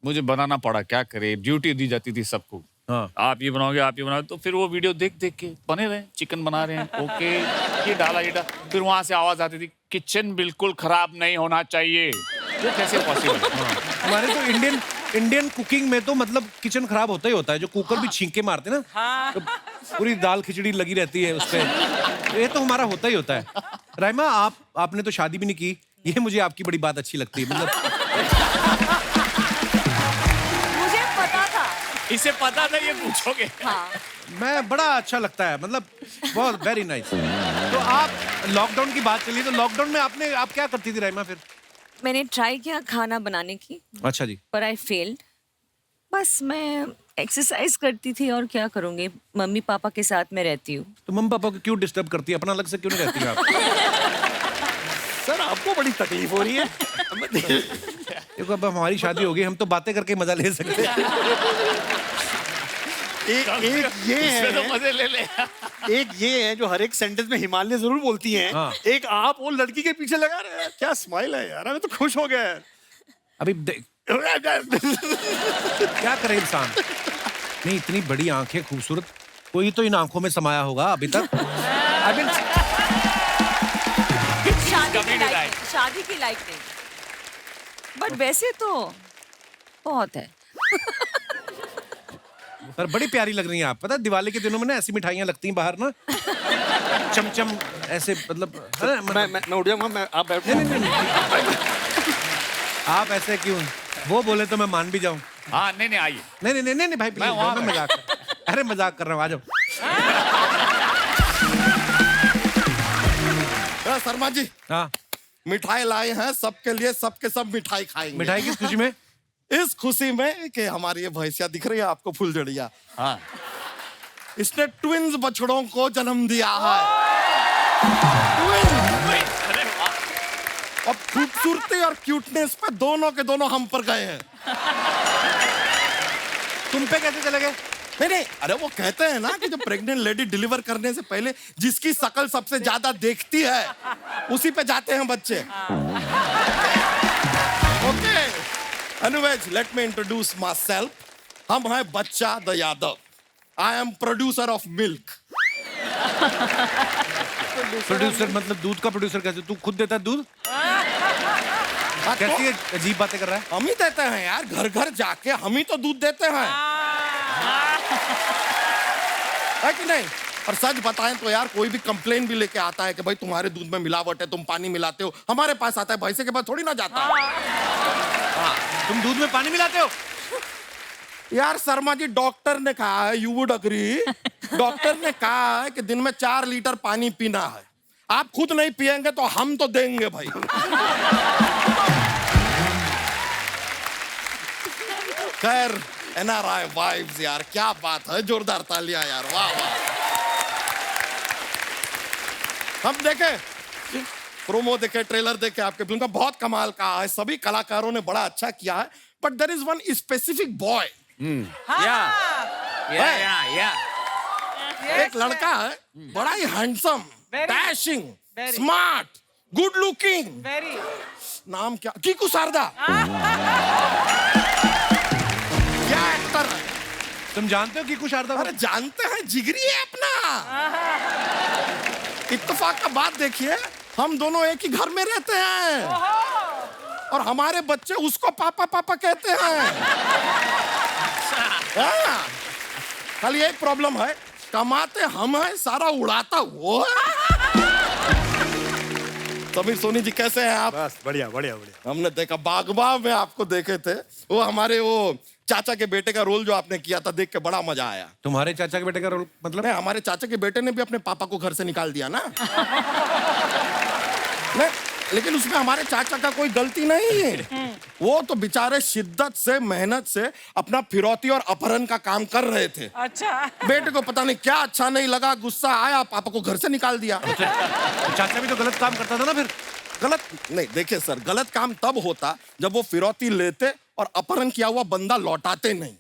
मुझे बनाना पड़ा, क्या करे, ड्यूटी दी जाती थी सबको। हाँ। आप ये बनाओगे, आप ये बनाओगे, तो फिर वो वीडियो देख देख के बने रहे, चिकन बना रहे हैं, ओके, ये डाला, फिर वहां से आवाज आती थी, किचन बिल्कुल खराब नहीं होना चाहिए। ये कैसे पॉसिबल? हमारे तो इंडियन कुकिंग में तो मतलब किचन खराब होता ही होता है, जो कुकर भी छींके मारते ना, तो पूरी दाल खिचड़ी लगी रहती है उस पे। ये तो हमारा होता ही होता है। राइमा, आपने तो शादी भी नहीं की, ये मुझे आपकी बड़ी बात अच्छी लगती है। मतलब मुझे पता था। इसे पता था ये पूछोगे। हाँ। मैं बड़ा अच्छा लगता है, मतलब बहुत वेरी नाइस। तो आप लॉकडाउन की बात चली, तो लॉकडाउन में आप क्या करती थी राइमा फिर? मैंने ट्राई किया खाना बनाने की, अच्छा जी। पर आई फेल्ड। बस मैं एक्सरसाइज करती थी और क्या करूँगी, मम्मी पापा के साथ में रहती हूँ। तो मम्मी पापा को क्यों डिस्टर्ब करती है, अपना अलग से क्यों नहीं रहती है आप? सर आपको बड़ी तकलीफ हो रही है। देखो अब हमारी शादी हो गई, हम तो बातें करके मजा ले सकते हैं। एक ये इसमें तो है, मजे ले ले। एक ये है जो हर एक सेंटेंस में हिमालय जरूर बोलती हैं। हाँ। एक आप वो लड़की के पीछे लगा रहे हैं, क्या स्माइल है यार, मैं तो खुश हो गया। अभी क्या करे इंसान, नहीं इतनी बड़ी आंखें, खूबसूरत, कोई तो इन आंखों में समाया होगा अभी तक। शादी की लाइक नहीं, बट वैसे तो बहुत है। पर बड़ी प्यारी लग रही हैं आप। पता है दिवाली के दिनों में ना ऐसी मिठाइयाँ लगती हैं बाहर ना, चमचम ऐसे, मतलब है ना, मैं उठ जाऊंगा, आप बैठो। आप ऐसे क्यों, वो बोले तो मैं मान भी जाऊं। हाँ, नहीं आइए। नहीं भाई, मैं वहाँ मैं मजाक अरे मजाक कर रहा हूँ, आ जाओ। शर्मा जी, हाँ, मिठाई लाए हैं सबके लिए, सबके सब मिठाई खाएंगे। मिठाई किस खुशी में? इस खुशी में कि हमारी ये भैंसिया दिख रही है आपको, फुलझड़िया, हाँ, इसने ट्विंस बछड़ों को जन्म दिया है। अब खूबसूरती और क्यूटनेस पे दोनों के दोनों हम पर गए हैं। तुम पे कैसे चले गए? नहीं, अरे वो कहते हैं ना कि जब प्रेग्नेंट लेडी डिलीवर करने से पहले जिसकी शकल सबसे ज्यादा देखती है उसी पे जाते हैं बच्चे। Okay, anyways let me introduce my self. हम हैं बच्चा the Yadav. I am producer of milk. Producer मतलब दूध का प्रोड्यूसर? कैसे, तू खुद देता है दूध? कैसी अजीब बातें कर रहा है। हम ही देते हैं यार, घर घर जाके हम ही तो दूध देते हैं, है कि नहीं? और सच बताएं तो यार कोई भी कंप्लेन भी लेके आता है कि भाई तुम्हारे दूध में मिलावट है, तुम पानी मिलाते हो, हमारे पास आता है, भैंसे के पास थोड़ी ना जाता है। तुम दूध में पानी मिलाते हो? यार शर्मा जी, डॉक्टर ने कहा है, यू वुड अग्री, डॉक्टर ने कहा है कि दिन में 4 लीटर पानी पीना है। आप खुद नहीं पिएंगे तो हम तो देंगे भाई। खैर, NRI वाइब्स यार, क्या बात है, जोरदार तालियां यार, वाह वाह। हम देखे प्रोमो, देखे ट्रेलर, देखे आपके फिल्म का, बहुत कमाल का है, सभी कलाकारों ने बड़ा अच्छा किया है, but there is one specific boy. एक लड़का है, बड़ा ही handsome, dashing, smart, good looking, नाम क्या, कीकू शारदा। क्या एक्टर है। तुम जानते हो कीकू शारदा? अरे जानते हैं, जिगरी है अपना। इत्तेफाक का बात देखिए, हम दोनों एक ही घर में रहते हैं और हमारे बच्चे उसको पापा पापा कहते हैं। हाँ, खाली एक प्रॉब्लम है, कमाते हम हैं, सारा उड़ाता वो है। समीर सोनी जी कैसे हैं आप? बस बढ़िया बढ़िया बढ़िया। हमने देखा, बागबान में आपको देखे थे, वो हमारे वो चाचा के बेटे का रोल जो आपने किया था, देख के बड़ा मजा आया। तुम्हारे चाचा के बेटे का रोल मतलब? नहीं, हमारे चाचा के बेटे ने भी अपने पापा को घर से निकाल दिया ना। नहीं, लेकिन उसमें हमारे चाचा का कोई गलती नहीं है। वो तो बेचारे शिद्दत से, मेहनत से अपना फिरौती और अपहरण का काम कर रहे थे। अच्छा। बेटे को पता नहीं क्या अच्छा नहीं लगा, गुस्सा आया, पापा को घर से निकाल दिया। चाचा भी तो गलत काम करता था ना फिर? गलत नहीं, देखिए सर, गलत काम तब होता जब वो फिरौती लेते और अपहरण किया हुआ बंदा लौटाते नहीं,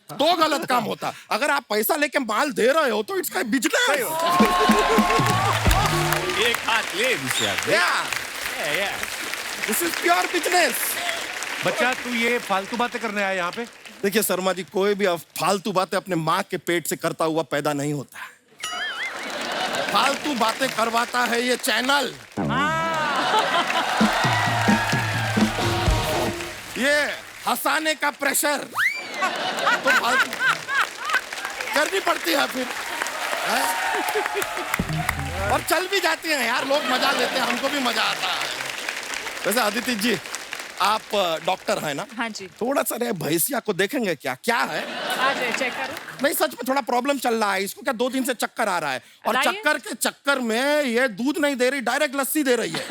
तो गलत काम होता। अगर आप पैसा लेके माल दे रहे हो तो इट्स बिजनेस। this यार. Yeah. This is pure business. बच्चा तू ये फालतू बातें करने आया यहाँ पे? देखिए शर्मा जी, कोई भी फालतू बातें अपने माँ के पेट से करता हुआ पैदा नहीं होता है. फालतू बातें करवाता है ये चैनल. ये हंसाने का प्रेशर तो फालतू करनी पड़ती है फिर है? और चल भी जाती हैं यार, लोग मजा लेते हैं, हमको भी मजा आता है. वैसे अदिति जी, आप डॉक्टर हैं ना? हाँ जी. थोड़ा सा रे भैंसिया को देखेंगे क्या क्या है? आ जाए, चेक करो. नहीं, सच में थोड़ा प्रॉब्लम चल रहा है इसको. क्या 2 दिन से चक्कर आ रहा है, और लाइए. चक्कर के चक्कर में ये दूध नहीं दे रही, डायरेक्ट लस्सी दे रही है.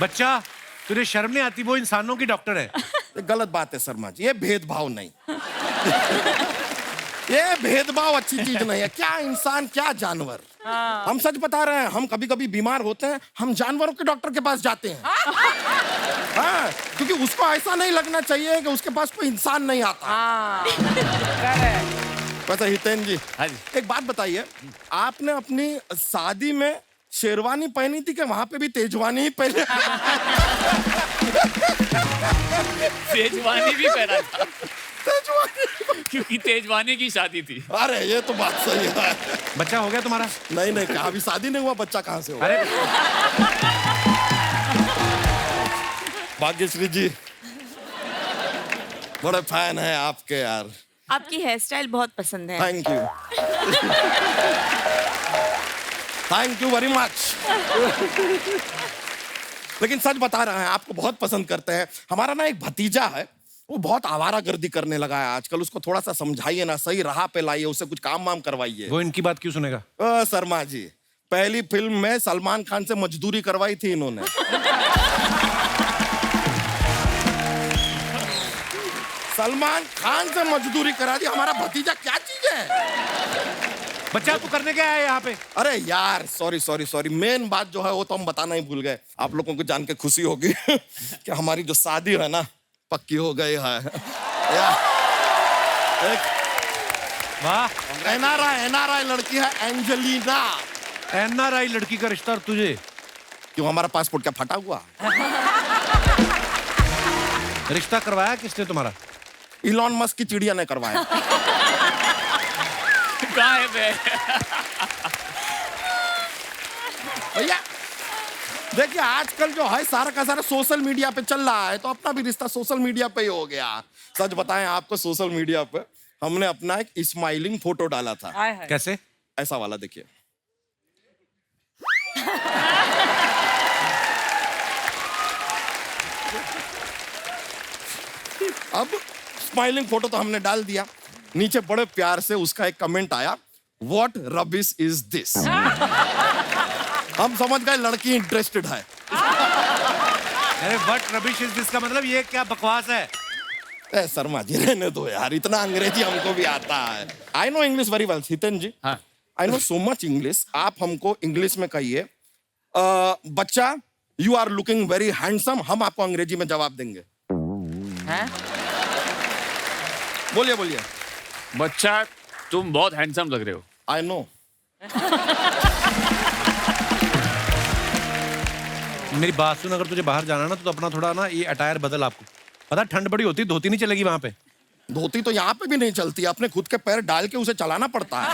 बच्चा तुझे शर्म नहीं आती? वो इंसानों की डॉक्टर है. ये गलत बात है शर्मा जी, ये भेदभाव नहीं. ये भेदभाव अच्छी चीज नहीं है. क्या इंसान क्या जानवर. हम सच बता रहे हैं, हम कभी कभी बीमार होते हैं, हम जानवरों के डॉक्टर के पास जाते हैं. हाँ, क्योंकि उसको ऐसा नहीं लगना चाहिए कि उसके पास कोई इंसान नहीं आता. वैसे हितेन जी, हाँ जी. एक बात बताइए, आपने अपनी शादी में शेरवानी पहनी थी कि वहां पे भी तेजवानी ही पहने? तेजवानी भी पहना था तेजवानी. क्योंकि तेजवानी की शादी थी. अरे ये तो बात सही है. बच्चा हो गया तुम्हारा? नहीं नहीं, क्या अभी शादी नहीं हुआ, बच्चा कहाँ से होगा? अरे भाग्यश्री जी, बड़े फैन है आपके यार. आपकी हेयर स्टाइल बहुत पसंद है. Thank you. Thank you very much. लेकिन सच बता रहे हैं, आपको बहुत पसंद करते हैं. हमारा ना एक भतीजा है, वो बहुत आवारागर्दी करने लगा है आजकल. उसको थोड़ा सा समझाइए ना, सही राह पे लाइए, उससे कुछ काम वाम करवाइए. वो इनकी बात क्यों सुनेगा? शर्मा जी, पहली फिल्म में सलमान खान से मजदूरी करवाई थी इन्होंने. सलमान खान से मजदूरी करा दी. हमारा भतीजा क्या चीज है? बच्चा तू करने क्या आया यहाँ पे? अरे यार, सॉरी. मेन बात जो है वो तो हम बताना ही भूल गए. आप लोगों को जान के खुशी होगी कि हमारी जो शादी है ना, पक्की हो गई है. एक वाह. एनआरआई लड़की है, एंजेलिना. एनआरआई लड़की का रिश्ता और तुझे? क्यों, हमारा पासपोर्ट क्या फटा हुआ? रिश्ता करवाया किसने तुम्हारा? इलॉन मस्क की चिड़िया ने करवाया. कहाँ है बे? भैया देखिए, आजकल जो है सारा का सारा सोशल मीडिया पे चल रहा है, तो अपना भी रिश्ता सोशल मीडिया पे ही हो गया. सच बताएं आपको, सोशल मीडिया पे हमने अपना एक स्माइलिंग फोटो डाला था. कैसे? ऐसा वाला देखिए. अब स्माइलिंग फोटो तो हमने डाल दिया, नीचे बड़े प्यार से उसका एक कमेंट आया, व्हाट रबिश इज दिस. हम समझ गए लड़की इंटरेस्टेड है. अरे व्हाट रबिश इज दिस का मतलब ये क्या बकवास है? ए शर्मा जी, रहने दो यार, इतना अंग्रेजी हमको भी आता है. I know English very well. Hiten ji, हाँ. I know so much English. आप हमको इंग्लिश में कहिए, बच्चा you are looking very handsome. हम आपको अंग्रेजी में जवाब देंगे. बोलिए. बच्चा, तुम बहुत हैंडसम लग रहे हो. I know. मेरी बात सुन, अगर तुझे बाहर जाना ना तो अपना थोड़ा ना ये अटायर बदल. आपको पता ठंड बड़ी होती, धोती नहीं चलेगी वहां पे. धोती तो यहाँ पे भी नहीं चलती, अपने खुद के पैर डाल के उसे चलाना पड़ता है.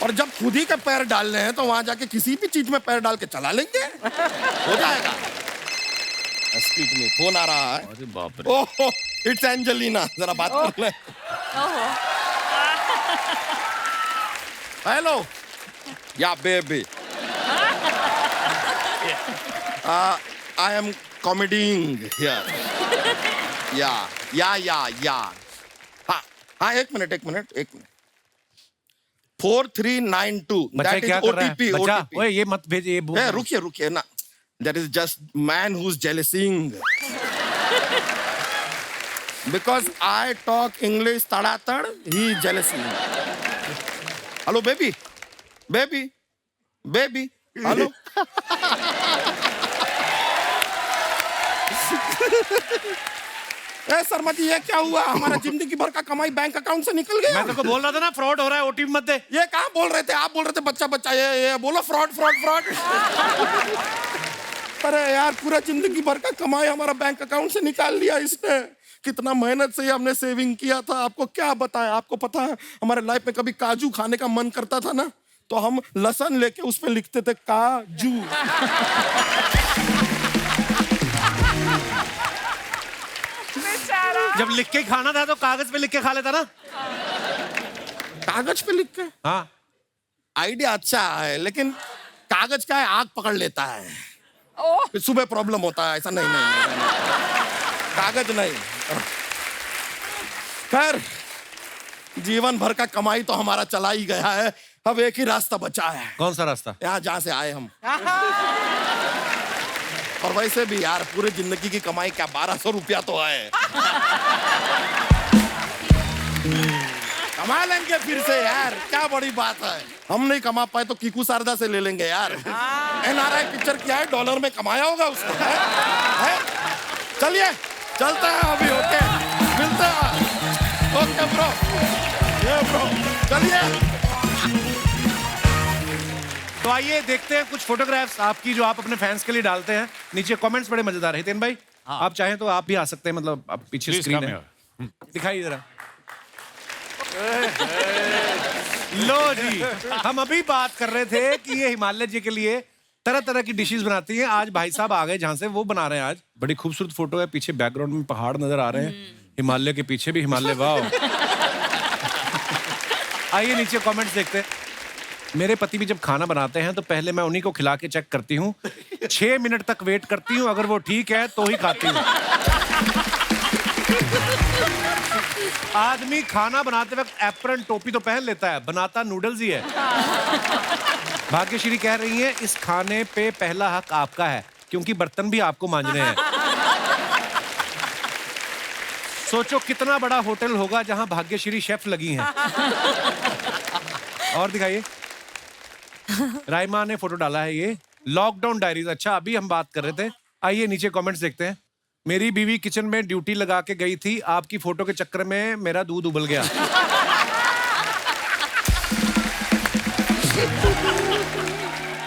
और जब खुद ही के पैर डालने हैं तो वहां जाके किसी भी चीज में पैर डाल के चला लेंगे, हो जाएगा. स्पीड में फोन आ रहा है. अरे बाप रे. ओह, इट्स एंजेलिना, जरा बात कर ले. हेलो. या बेबी, आई एम कॉमेडिंग हियर. या. हाँ, एक मिनट. 4392. बच्चा That is क्या कर रहा है? OTP. बच्चा, OTP. ओए ये मत भेज. ये ए, रुकिए ना. That is just man who's jealousing. Because I talk English तड़ातड़, he is jealousing. Hello baby. Hello. ए शर्मा जी ये क्या हुआ? हमारा जिंदगी भर का कमाई बैंक अकाउंट से निकल गया। मैं तेरे को बोल रहा था ना फ्रॉड हो रहा है, ओटीपी मत दे। ये कहाँ बोल रहे थे? आप बोल रहे थे बच्चा बच्चा, ये बोलो फ्रॉड फ्रॉड फ्रॉड। अरे यार पूरा जिंदगी भर का कमाई हमारा बैंक अकाउंट से निकाल लिया इसने। कितना मेहनत से हमने सेविंग किया था, आपको क्या बताएं। आपको पता है हमारे लाइफ में कभी काजू खाने का मन करता था ना, तो हम लहसुन लेके उस पे लिखते थे काजू। जब लिख के खाना था तो कागज पे लिख के खा लेता ना। कागज पे लिख के? हाँ आइडिया अच्छा है, लेकिन कागज का है आग पकड़ लेता है, फिर सुबह प्रॉब्लम होता है। ऐसा नहीं, कागज नहीं। खैर जीवन भर का कमाई तो हमारा चला ही गया है, अब एक ही रास्ता बचा है। कौन सा रास्ता? यहाँ जहाँ से आए हम। और वैसे भी यार पूरे जिंदगी की कमाई क्या 1200 रुपया तो है। कमा लेंगे फिर से यार, क्या बड़ी बात है। हम नहीं कमा पाए तो कीकू शारदा से ले लेंगे यार। NRI पिक्चर किया है, डॉलर में कमाया होगा उसने। है? चलिए चलते हैं अभी। ओके मिलते हैं। ओके ब्रो, ये ब्रो चलिए। तो आइए देखते हैं कुछ फोटोग्राफ्स आपकी जो आप अपने फैंस के लिए डालते हैं। नीचे कमेंट्स बड़े मजेदार है। हितेन भाई आप चाहें तो आप भी आ सकते हैं, मतलब आप पीछे Please स्क्रीन come है, दिखाइए जरा। लो जी, हम अभी बात कर रहे थे कि ये हिमालय जी के लिए तरह तरह की डिशेस बनाती हैं। आज भाई साहब आ गए जहाँ से, वो बना रहे हैं आज। बड़ी खूबसूरत फोटो है, पीछे बैकग्राउंड में पहाड़ नजर आ रहे हैं, हिमालय के पीछे भी हिमालय। वाह। आइए नीचे कमेंट्स देखते हैं। मेरे पति भी जब खाना बनाते हैं तो पहले मैं उन्हीं को खिला के चेक करती हूँ, 6 मिनट तक वेट करती हूँ, अगर वो ठीक है तो ही खाती हूँ। आदमी खाना बनाते वक्त एप्रन टोपी तो पहन लेता है, बनाता नूडल्स ही है। भाग्यश्री कह रही है इस खाने पे पहला हक आपका है, क्योंकि बर्तन भी आपको मांजने हैं। सोचो कितना बड़ा होटल होगा जहां भाग्यश्री शेफ लगी हैं। और दिखाइए। राइमा ने फोटो डाला है, ये लॉकडाउन डायरीज। अच्छा अभी हम बात कर रहे थे। आइए नीचे कमेंट्स देखते हैं। मेरी बीवी किचन में ड्यूटी लगा के गई थी, आपकी फोटो के चक्कर में मेरा दूध उबल गया।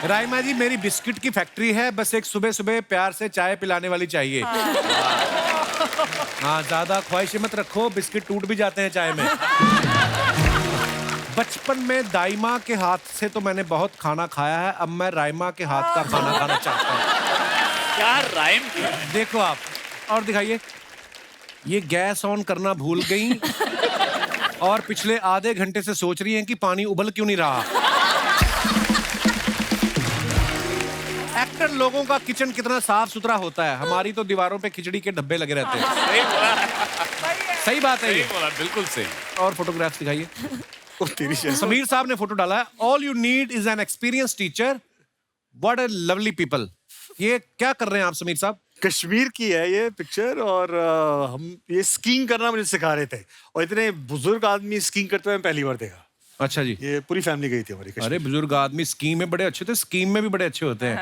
राइमा जी मेरी बिस्किट की फैक्ट्री है, बस एक सुबह सुबह प्यार से चाय पिलाने वाली चाहिए। हाँ ज्यादा ख्वाहिशें मत रखो, बिस्किट टूट भी जाते हैं चाय में। बचपन में दाइमा के हाथ से तो मैंने बहुत खाना खाया है, अब मैं राइमा के हाथ का खाना खाना चाहता हूँ। क्या राइम? देखो आप। और दिखाइए। ये गैस ऑन करना भूल गई और पिछले आधे घंटे से सोच रही हैं कि पानी उबल क्यों नहीं रहा। एक्टर लोगों का किचन कितना साफ सुथरा होता है, हमारी तो दीवारों पे खिचड़ी के डब्बे लगे रहते हैं। सही बोला, सही बात है सही ये। बोला, बिल्कुल सही। और फोटोग्राफ्स दिखाइए। समीर साहब ने फोटो डाला है। All you need is an experience teacher, what a lovely people. ये क्या कर रहे हैं आप समीर साहब? कश्मीर की है ये पिक्चर, और हम ये स्कीइंग करना मुझे सिखा रहे थे, और इतने बुजुर्ग आदमी स्कीइंग करते हुए मैं पहली बार देखा। अच्छा जी। ये पूरी फैमिली गई थी हमारी कश्मीर। अरे बुजुर्ग आदमी स्कीम में बड़े अच्छे थे, स्कीम में भी बड़े अच्छे होते हैं।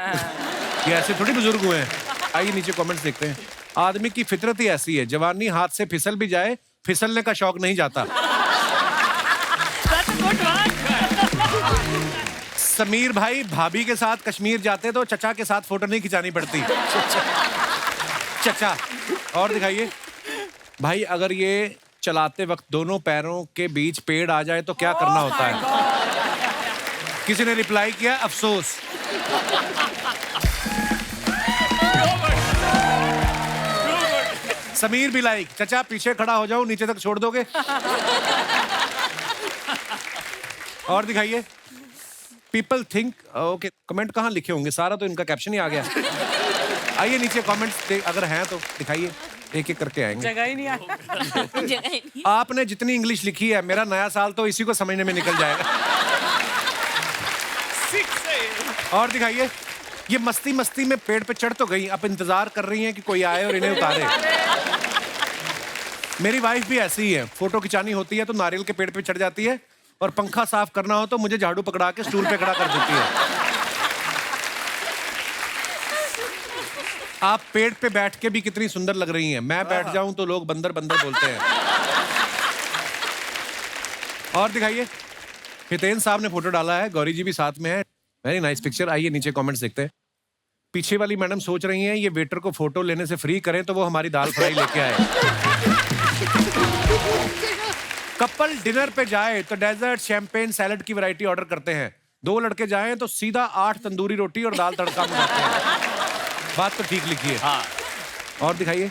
ये ऐसे थोड़ी बुजुर्ग हुए हैं। आइए नीचे कमेंट्स देखते हैं। आदमी की फितरत ही ऐसी है, जवानी हाथ से फिसल भी जाए, फिसलने का शौक नहीं जाता। समीर भाई भाभी के साथ कश्मीर जाते तो चचा के साथ फोटो नहीं खिंचानी पड़ती। चचा। और दिखाइए। भाई अगर ये चलाते वक्त दोनों पैरों के बीच पेड़ आ जाए तो क्या करना होता है? किसी ने रिप्लाई किया अफसोस। समीर भी लाइक, चचा पीछे खड़ा हो जाओ, नीचे तक छोड़ दोगे? और दिखाइए। पीपल थिंक, ओके कमेंट कहाँ लिखे होंगे, सारा तो इनका कैप्शन ही आ गया। आइए नीचे कमेंट्स अगर हैं तो दिखाइए, एक एक करके आएंगे। जगह ही नहीं आता। आपने जितनी इंग्लिश लिखी है, मेरा नया साल तो इसी को समझने में निकल जाएगा। और दिखाइए। ये मस्ती मस्ती में पेड़ पे चढ़ तो गई, अब इंतजार कर रही हैं कि कोई आए और इन्हें उतारे। मेरी वाइफ भी ऐसी ही है, फोटो खिंचानी होती है तो नारियल के पेड़ पे चढ़ जाती है, और पंखा साफ करना हो तो मुझे झाड़ू पकड़ा के स्टूल पे खड़ा कर देती है। आप पेड़ पे बैठ के भी कितनी सुंदर लग रही हैं। मैं बैठ जाऊं तो लोग बंदर बंदर बोलते हैं। और दिखाइए, हितेन साहब ने फोटो डाला है, गौरी जी भी साथ में है। Very nice picture. आइए नीचे कमेंट्स देखते हैं। पीछे वाली मैडम सोच रही हैं ये वेटर को फोटो लेने से फ्री करें तो वो हमारी दाल फ्राई लेके आए। कपल डिनर पे जाए तो डेजर्ट, शैंपेन, सैलेड की वैरायटी ऑर्डर करते हैं। 2 लड़के जाएं तो सीधा 8 तंदूरी रोटी और दाल तड़का मंगाते हैं। बात तो ठीक लिखी है। हाँ। और दिखाइए,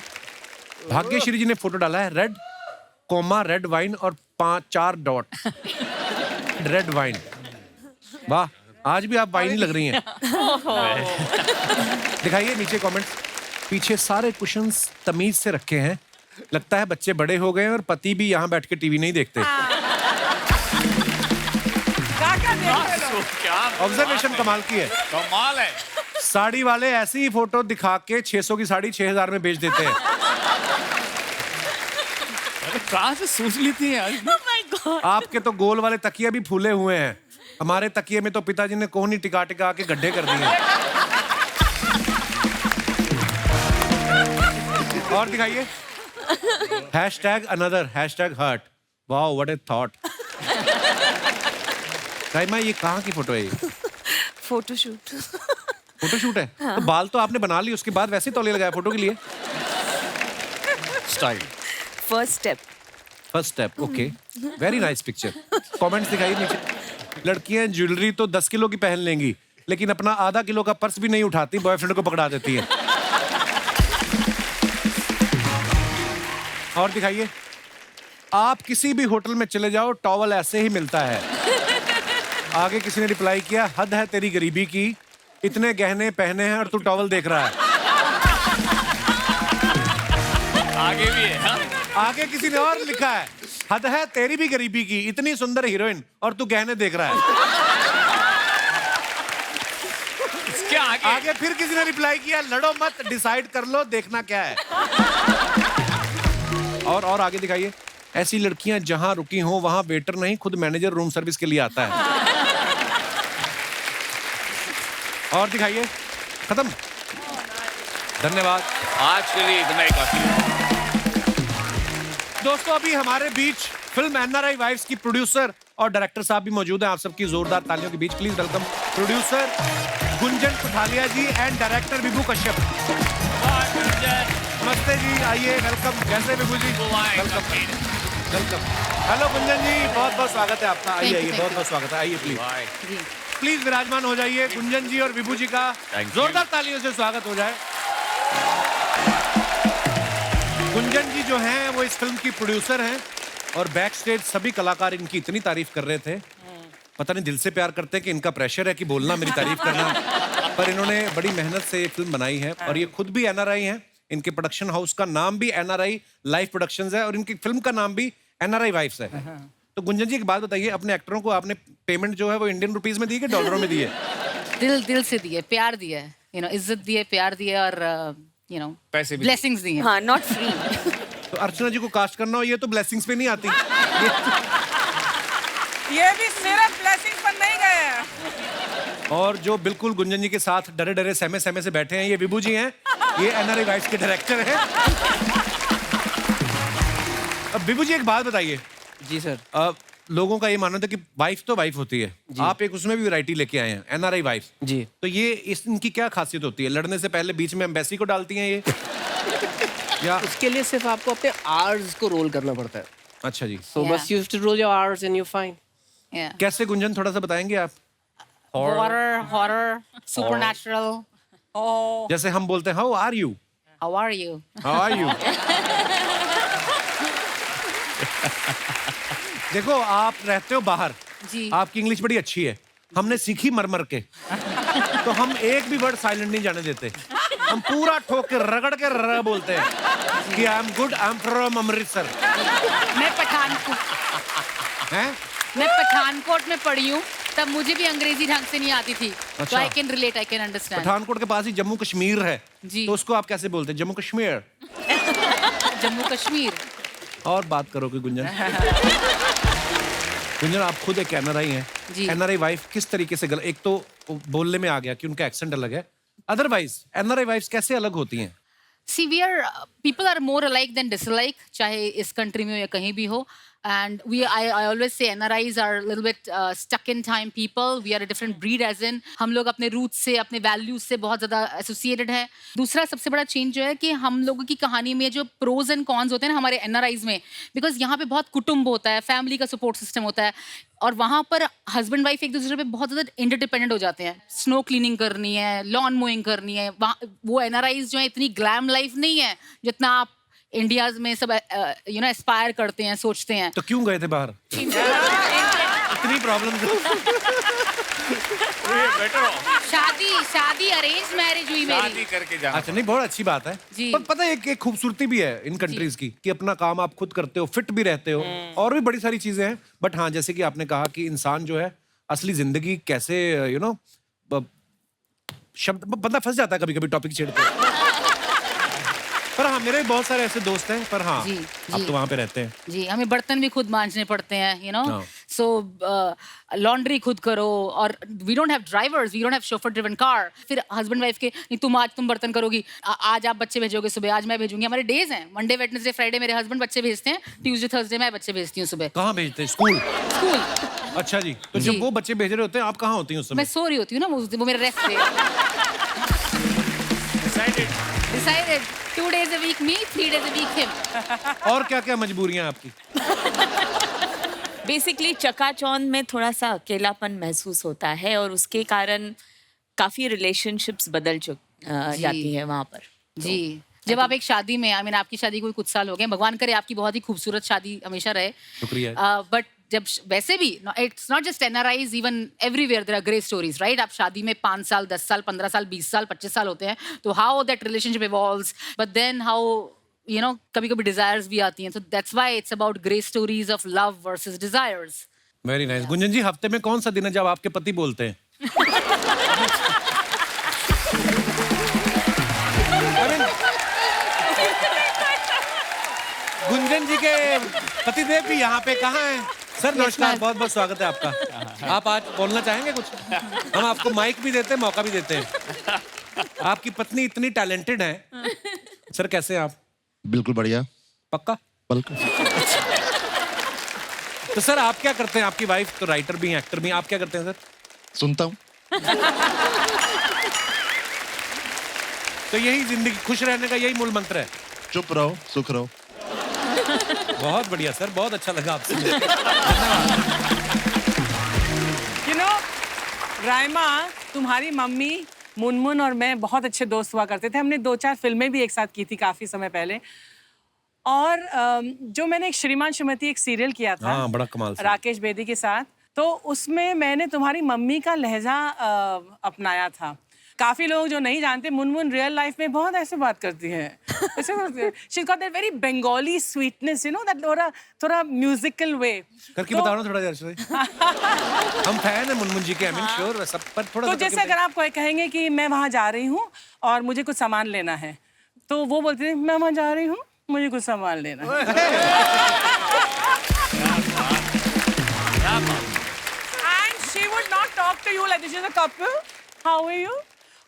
भाग्यश्री जी ने फोटो डाला है, रेड कोमा रेड वाइन और 4 डॉट रेड वाइन। वाह, आज भी आप वाइन लग रही हैं। दिखाइए नीचे कमेंट्स। पीछे सारे कुशन्स तमीज से रखे हैं, लगता है बच्चे बड़े हो गए हैं और पति भी यहाँ बैठ के टीवी नहीं देखते। क्या ऑब्जर्वेशन कमाल की है। कमाल है। साड़ी वाले ऐसी ही फोटो दिखा के 600 की साड़ी 6000 में बेच देते हैं। अरे कहाँ से सोच लेती है आज? आपके तो गोल वाले तकिए भी फूले हुए हैं, हमारे तकिए में तो पिताजी ने कोहनी टिका टिका के गड्ढे कर दिए। और दिखाइए, #another #hurt। Wow, what A thought. Raima, ये कहाँ की फोटो है? ये फोटोशूट। फोटोशूट है? तो बाल तो आपने बना लिए, उसके बाद वैसे ही तौलिया लगाया फोटो के लिए? Style. First step, okay. Very nice picture. Comments दिखाइए नीचे। लड़कियां ज्वेलरी तो 10 किलो की पहन लेंगी, लेकिन अपना आधा किलो का पर्स भी नहीं उठाती, बॉयफ्रेंड को पकड़ा देती है। और दिखाइए, आप किसी भी होटल में चले जाओ, टॉवल ऐसे ही मिलता है। आगे किसी ने रिप्लाई किया, हद है तेरी गरीबी की, इतने गहने पहने हैं और तू टॉवल देख रहा है। आगे भी है। हाँ? आगे किसी ने और लिखा है, हद है तेरी भी गरीबी की, इतनी सुंदर हीरोइन और तू गहने देख रहा है। इसके आगे आगे फिर किसी ने रिप्लाई किया, लड़ो मत, डिसाइड कर लो देखना क्या है। और आगे दिखाइए, ऐसी लड़कियां जहां रुकी हों वहां वेटर नहीं, खुद मैनेजर रूम सर्विस के लिए आता है। और दिखाइए, खत्म। धन्यवाद। आज के लिए इतना ही काफी है। दोस्तों, अभी हमारे बीच फिल्म एनआरआई वाइफ्स की प्रोड्यूसर और डायरेक्टर साहब भी मौजूद हैं। आप सबकी जोरदार तालियों के बीच please welcome producer Gunjan Kuthalia ji and director Vibhu Kashyap. नमस्ते जी, आइए, वेलकम। कैसे विभू जी? वेलकम। हेलो गुंजन जी, बहुत बहुत स्वागत है आपका। आइए आइए, बहुत बहुत स्वागत है। आइए प्लीज प्लीज विराजमान हो जाइए। गुंजन जी और विभू जी का जोरदार तालियों से स्वागत हो जाए। गुंजन जी जो हैं वो इस फिल्म की प्रोड्यूसर हैं और बैक स्टेज सभी कलाकार इनकी इतनी तारीफ कर रहे थे, पता नहीं दिल से प्यार करते हैं कि इनका प्रेशर है कि बोलना मेरी तारीफ करना, पर इन्होंने बड़ी मेहनत से ये फिल्म बनाई है और ये खुद भी एनआरआई हैं। इनके प्रोडक्शन हाउस का नाम भी एनआरआई लाइफ प्रोडक्शंस है और इनकी फिल्म का नाम भी एनआरआई वाइफ्स है। तो गुंजन जी एक बात बताइए, अपने एक्टरों को आपने पेमेंट जो है वो इंडियन रुपीस में दी कि डॉलरों में दी है? दिल से दिए, प्यार दिया है, इज्जत दी है, प्यार दिया और पैसे भी ब्लेसिंग्स दी हैं। हाँ, नॉट फ्री। तो अर्चना जी को कास्ट करना हो, ये तो ब्लेसिंग्स पे नहीं आती। ये भी सिर्फ ब्लेसिंग पर नहीं गए हैं। और जो बिल्कुल गुंजन जी के साथ डरे डरे सहमे सहमे से बैठे हैं, ये विभू जी हैं, ये एनआरआई वाइफ्स के डायरेक्टर हैं। अब विभू जी एक बात बताइए। जी सर। लोगों का ये मानना था कि वाइफ तो वाइफ होती है, आप एक उसमें भी वैरायटी लेके आए हैं, एनआरआई वाइफ जी। तो ये इनकी क्या खासियत होती है? लड़ने से पहले बीच में एम्बेसी को डालती हैं ये या? उसके लिए सिर्फ आपको अपने आवर्स को रोल करना पड़ता है। अच्छा जी। So बस you have to roll your hours and you're fine. Yeah. कैसे गुंजन, थोड़ा सा बताएंगे आप? Horror, supernatural. जैसे हम बोलते हैं how are you, How are you? How are you. देखो, आप रहते हो बाहर, जी। आपकी इंग्लिश बड़ी अच्छी है, हमने सीखी मर के, तो हम एक भी वर्ड साइलेंट नहीं जाने देते, हम पूरा ठोक के रगड़ के र बोलते हैं कि I am good, I am from Amritsar. मैं पठानकोट में पढ़ी हूँ, तब मुझे भी अंग्रेजी ढंग से नहीं आती थी, तो I can relate, I can understand. Pathankot के पास ही जम्मू कश्मीर है जी। तो उसको आप कैसे बोलते हैं? जम्मू कश्मीर। जम्मू कश्मीर। और बात करोगे गुंजन? गुंजन, आप खुद एक एनआरआई हैं, जी। एनआरआई वाइफ किस तरीके से एक तो बोलने में आ गया कि उनका एक्सेंट अलग है, अदरवाइज एनआरआई वाइफ्स कैसे अलग होती हैं? See, we are people are more alike than dislike, चाहे इस कंट्री में हो या कहीं भी हो. And I always say NRIs are a little bit stuck in time people. We are a different breed, as in हम लोग अपने roots से, अपने values से बहुत ज़्यादा associated है. दूसरा सबसे बड़ा change जो है कि हम लोगों की कहानी में जो pros and cons होते हैं ना हमारे NRIs में, because यहाँ पे बहुत कुटुंब होता है, family का support system होता है, और वहाँ पर हस्बैंड वाइफ एक दूसरे पे बहुत ज़्यादा इंटरडिपेंडेंट हो जाते हैं. स्नो क्लीनिंग करनी है, लॉन मोइंग करनी है. वो NRIs जो है इतनी ग्लैम लाइफ नहीं है जितना आप इंडिया में सब एस्पायर करते हैं, सोचते हैं. तो क्यों गए थे बाहर? इतनी प्रॉब्लम शादी अरेंज मैरिज हुई शादी मेरी. करके जाना. अच्छा, नहीं बहुत अच्छी बात है. जी. पर पता है एक खूबसूरती भी है इन कंट्रीज की कि अपना काम आप खुद करते हो, फिट भी रहते हो, और भी बड़ी सारी चीजें हैं. बट हाँ, जैसे कि आपने कहा कि इंसान जो है असली जिंदगी कैसे शब्द बंदा फंस जाता है कभी कभी टॉपिक छेड़ते. पर हाँ, मेरे भी बहुत सारे ऐसे दोस्त हैं. पर हाँ, जी, आप जी. तो वहां पे रहते हैं. जी, हमें बर्तन भी खुद मांजने पड़ते हैं, हाँ. सो लॉन्ड्री खुद करो. और we don't have drivers, we don't have chauffeur driven car. फिर हस्बैंड वाइफ के नहीं, तुम बर्तन करोगी, आज आप बच्चे भेजोगे, सुबह आज मैं भेजूंगी. हमारे डेज हैं, मंडे वेडनेसडे फ्राइडे मेरे हस्बैंड बच्चे भेजते हैं, ट्यूसडे थर्सडे मैं बच्चे भेजती हूँ सुबह कहाँ भेजते हैं? स्कूल. स्कूल. अच्छा जी. तो जी. जब वो बच्चे भेज रहे होते हैं आप कहाँ होती हैं उस मैं समय? सो रही होती हूँ ना, वो मेरा रेस्ट है. Decided 2 days a week me, 3 days a week him. और क्या क्या मजबूरियां आपकी? बेसिकली चकाचौंध में थोड़ा सा अकेलापन महसूस होता है और उसके कारण काफी रिलेशनशिप्स बदल जाती है वहाँ पर. जी. जब आप एक शादी में, आपकी शादी को कुछ साल हो गए, भगवान करे आपकी बहुत ही खूबसूरत शादी हमेशा रहे. शुक्रिया. बट जब वैसे भी it's not just NRIs, even everywhere there are great stories, right? आप शादी में 5 साल 10 साल 15 साल 20 साल 25 साल होते हैं, तो how that relationship evolves, but then how कभी कभी डिजायर्स भी आती हैं. तो that's why it's about great stories of love versus desires. Very nice. Gunjan ji, हफ्ते में कौन सा दिन है जब आपके पति बोलते हैं? गुंजन जी के पतिदेव भी यहाँ पे कहाँ हैं? सर नमस्कार, बहुत बहुत स्वागत है आपका. आप आज बोलना चाहेंगे कुछ? हम आपको माइक भी देते हैं, मौका भी देते हैं. आपकी पत्नी इतनी टैलेंटेड है. सर कैसे हैं आप? बिल्कुल बढ़िया. पक्का? बिल्कुल. तो सर आप क्या करते हैं? आपकी वाइफ तो राइटर भी हैं, एक्टर भी हैं. आप क्या करते हैं सर? सुनता हूँ. तो यही जिंदगी, खुश रहने का यही मूल मंत्र है. चुप रहो, सुख रहो. बहुत बढ़िया सर, बहुत अच्छा लगा आपसे. राइमा, तुम्हारी मम्मी मुनमुन और मैं बहुत अच्छे दोस्त हुआ करते थे. हमने 2-4 फिल्में भी एक साथ की थी काफी समय पहले. और जो मैंने एक श्रीमान श्रीमती एक सीरियल किया था, हाँ, बड़ा कमाल से. राकेश बेदी के साथ, तो उसमें मैंने तुम्हारी मम्मी का लहजा अपनाया था. काफी लोग जो नहीं जानते, मुनमुन रियल लाइफ में बहुत ऐसे बात करती है. She's got that very Bengali sweetness, that थोड़ा म्यूजिकल वे. करके बताओ ना थोड़ा जरा. हम फैन हैं मुनमुन जी के, आई एम श्योर. सब पर थोड़ा. तो जैसे अगर आप कहेंगे कि मैं वहाँ जा रही हूँ और मुझे कुछ सामान लेना है, तो वो बोलती है मैं वहाँ जा रही हूँ, मुझे कुछ सामान लेना है. And she would not talk to you like this. She's a couple. How are you?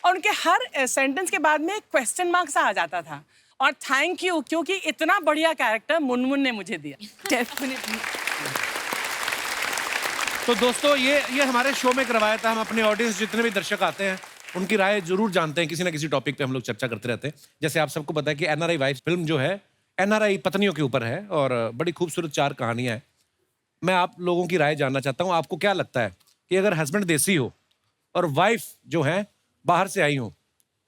और उनके हर सेंटेंस के बाद में एक क्वेश्चन मार्क सा आ जाता था. और थैंक यू, क्योंकि इतना बढ़िया कैरेक्टर मुनमुन ने मुझे दिया. डेफिनेटली. तो दोस्तों, ये हमारे शो में करवाया था. हम अपने ऑडियंस जितने भी दर्शक आते हैं उनकी राय जरूर जानते हैं. किसी ना किसी टॉपिक पे हम लोग चर्चा करते रहते हैं. जैसे आप सबको पता है कि NRI वाइफ फिल्म जो है NRI पत्नियों के ऊपर है और बड़ी खूबसूरत 4 कहानियां हैं. मैं आप लोगों की राय जानना चाहता हूँ. आपको क्या लगता है कि अगर हस्बैंड देसी हो और वाइफ जो है बाहर से आई हो,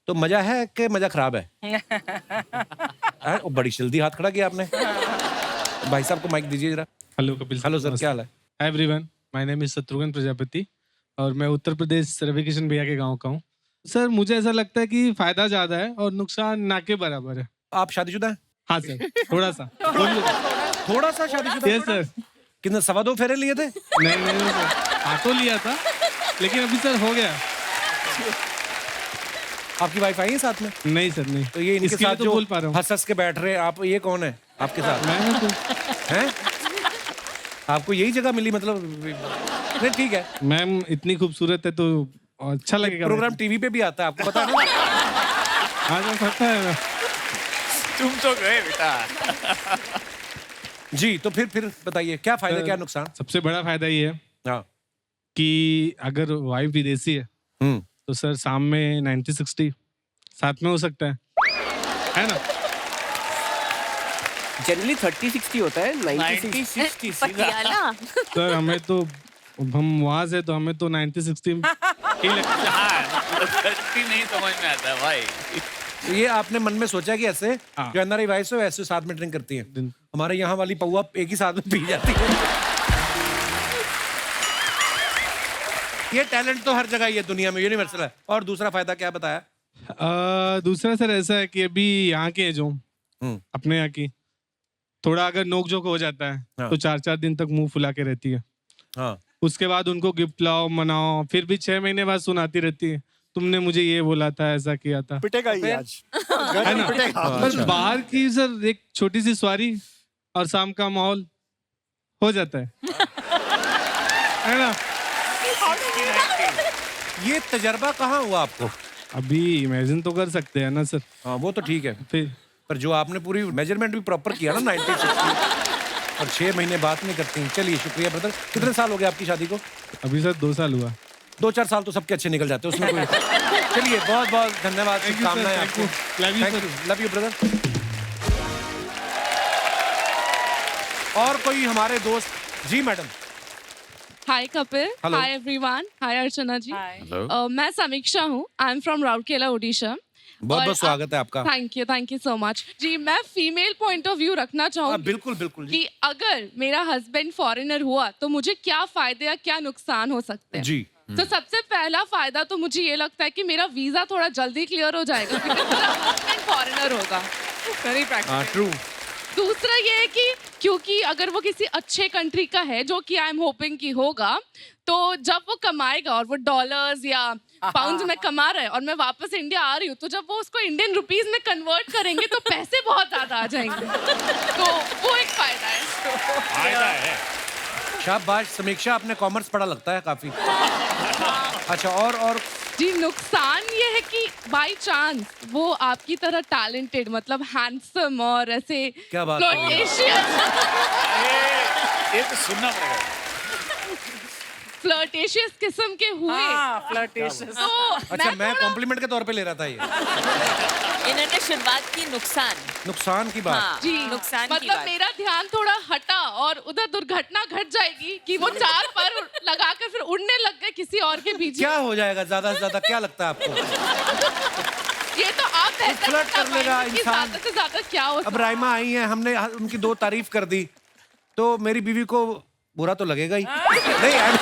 तो मजा है कि मजा खराब है? वो बड़ी जल्दी हाथ खड़ा किया आपने. भाई साहब को माइक दीजिए जरा. हेलो कपिल. हेलो सर, क्या हाल है? Hi everyone, my name is Shatrughan Prajapati और मैं उत्तर प्रदेश रविकिशन भैया के गांव का हूँ. सर मुझे ऐसा लगता है कि फायदा ज्यादा है और नुकसान ना के बराबर है. आप शादीशुदा हैं? हाँ सर, थोड़ा सा. थोड़ा सा शादीशुदा? Yes sir. कितने 2.25 फेरे लिए थे? नहीं सर, ऑटो लिया था लेकिन अभी सर हो गया. आपकी वाइफ आई है साथ में? नहीं सर, नहीं. तो ये इनके साथ तो जो बोल पा रहा हूँ. हंस के बैठ रहे हैं आप, ये कौन है आपके साथ? मैं हैं? आपको यही जगह मिली मतलब? नहीं ठीक है. मैम इतनी खूबसूरत है तो और अच्छा लगेगा। प्रोग्राम टीवी पे भी आता है, आपको पता है ना? आ जा सकता है। तुम तो गए बेटा। जी, तो फिर बताइए क्या फायदा क्या नुकसान? सबसे बड़ा फायदा ये है हाँ। कि अगर वाइफ विदेशी है तो सर शाम में 90-60 साथ में हो सकता है ना? जनरली 30-60 होता है, 90-60 90-60 सीधा। पटियाला। सर हमें तो, हम वहां से तो हमें तो 90-60 ही लगता है। हाँ, 30 नहीं समझ में आता भाई। तो ये आपने मन में सोचा कि ऐसे हाँ। जो एनआरआई वाइफ है वैसे साथ में ड्रिंक करती हैं? हमारे यहाँ वाली पौवा एक ही साथ में पी जाती है। ये टैलेंट तो हर जगह ही है दुनिया में, यूनिवर्सल है। और दूसरा फायदा क्या बताया? दूसरा सर ऐसा है कि अभी यहाँ के जो अपने यहाँ की थोड़ा अगर नोक जोक हो जाता है हाँ। तो 4-4 दिन तक मुंह फुला के रहती है। हाँ। उसके बाद उनको गिफ्ट लाओ मनाओ, फिर भी 6 महीने बाद सुनाती रहती है, तुमने मुझे ये बोला था, ऐसा किया था। पिटेगा ही आज, है ना? बस बाहर की सर एक छोटी सी सवारी और शाम का माहौल हो जाता है ना? ये तजर्बा कहाँ हुआ आपको? अभी इमेजिन तो कर सकते हैं ना सर। हाँ वो तो ठीक है, फिर पर जो आपने पूरी मेजरमेंट भी प्रॉपर किया ना 90-60 और 6 महीने बात नहीं करती। चलिए शुक्रिया ब्रदर। कितने साल हो गए आपकी शादी को? अभी सर 2 साल हुआ। 2-4 साल तो सबके अच्छे निकल जाते हैं उसमें कोई। चलिए बहुत बहुत धन्यवाद, शुभकामनाएं आपको। Love you brother. और कोई हमारे दोस्त? जी मैडम। हाय कपिल, Hello. हाय एवरीवन, हाय अर्चना जी। मैं समीक्षा हूँ, I am from Rourkela Odisha. बहुत बहुत स्वागत है आपका। थैंक यू सो मच जी। मैं फीमेल पॉइंट ऑफ व्यू रखना चाहूँगी। बिल्कुल बिल्कुल जी। कि अगर मेरा हस्बैंड फॉरेनर हुआ तो मुझे क्या फायदे या क्या नुकसान हो सकते हैं? जी। तो सबसे पहला फायदा तो मुझे ये लगता है कि मेरा वीजा थोड़ा जल्दी क्लियर हो जाएगा क्योंकि मेरा हस्बैंड फॉरेनर होगा। Very practical. ट्रू। दूसरा ये है कि क्योंकि अगर वो किसी अच्छे कंट्री का है जो कि आई एम होपिंग कि होगा, तो जब वो कमाएगा और वो डॉलर्स या पाउंड्स में कमा रहा है और मैं वापस इंडिया आ रही हूँ, तो जब वो उसको इंडियन रुपीस में कन्वर्ट करेंगे तो पैसे बहुत ज्यादा आ जाएंगे। तो वो एक फायदा है। फायदा है। शाबाश समीक्षा, आपने कॉमर्स पढ़ा लगता है काफी। अच्छा और जी नुकसान ये है कि बाय चांस वो आपकी तरह टैलेंटेड मतलब हैंडसम और ऐसे क्या बात कर रही हैं? ये तो सुनना पड़ेगा। फ्लर्टेशियस किस्म के हुए। फ्लर्टेशियस। तो अच्छा मैं कॉम्प्लीमेंट के तौर पे ले रहा था ये। इन्होंने शुरुआत की नुकसान की बात। हाँ, जी नुकसान की मतलब बात। मेरा ध्यान थोड़ा हटा और उधर दुर्घटना घट जाएगी कि वो 4 पर लगाकर फिर उड़ने लग गए किसी और के पीछे। क्या हो जाएगा ज्यादा से ज्यादा, क्या लगता है आपको? ये तो आप बेहतर फ्लर्ट कर बता लेगा पाएंगे कि इंसान। ज्यादा से ज्यादा क्या हो अब राइमा आई हैं, हमने उनकी 2 तारीफ कर दी तो मेरी बीवी को बुरा तो लगेगा ही। नहीं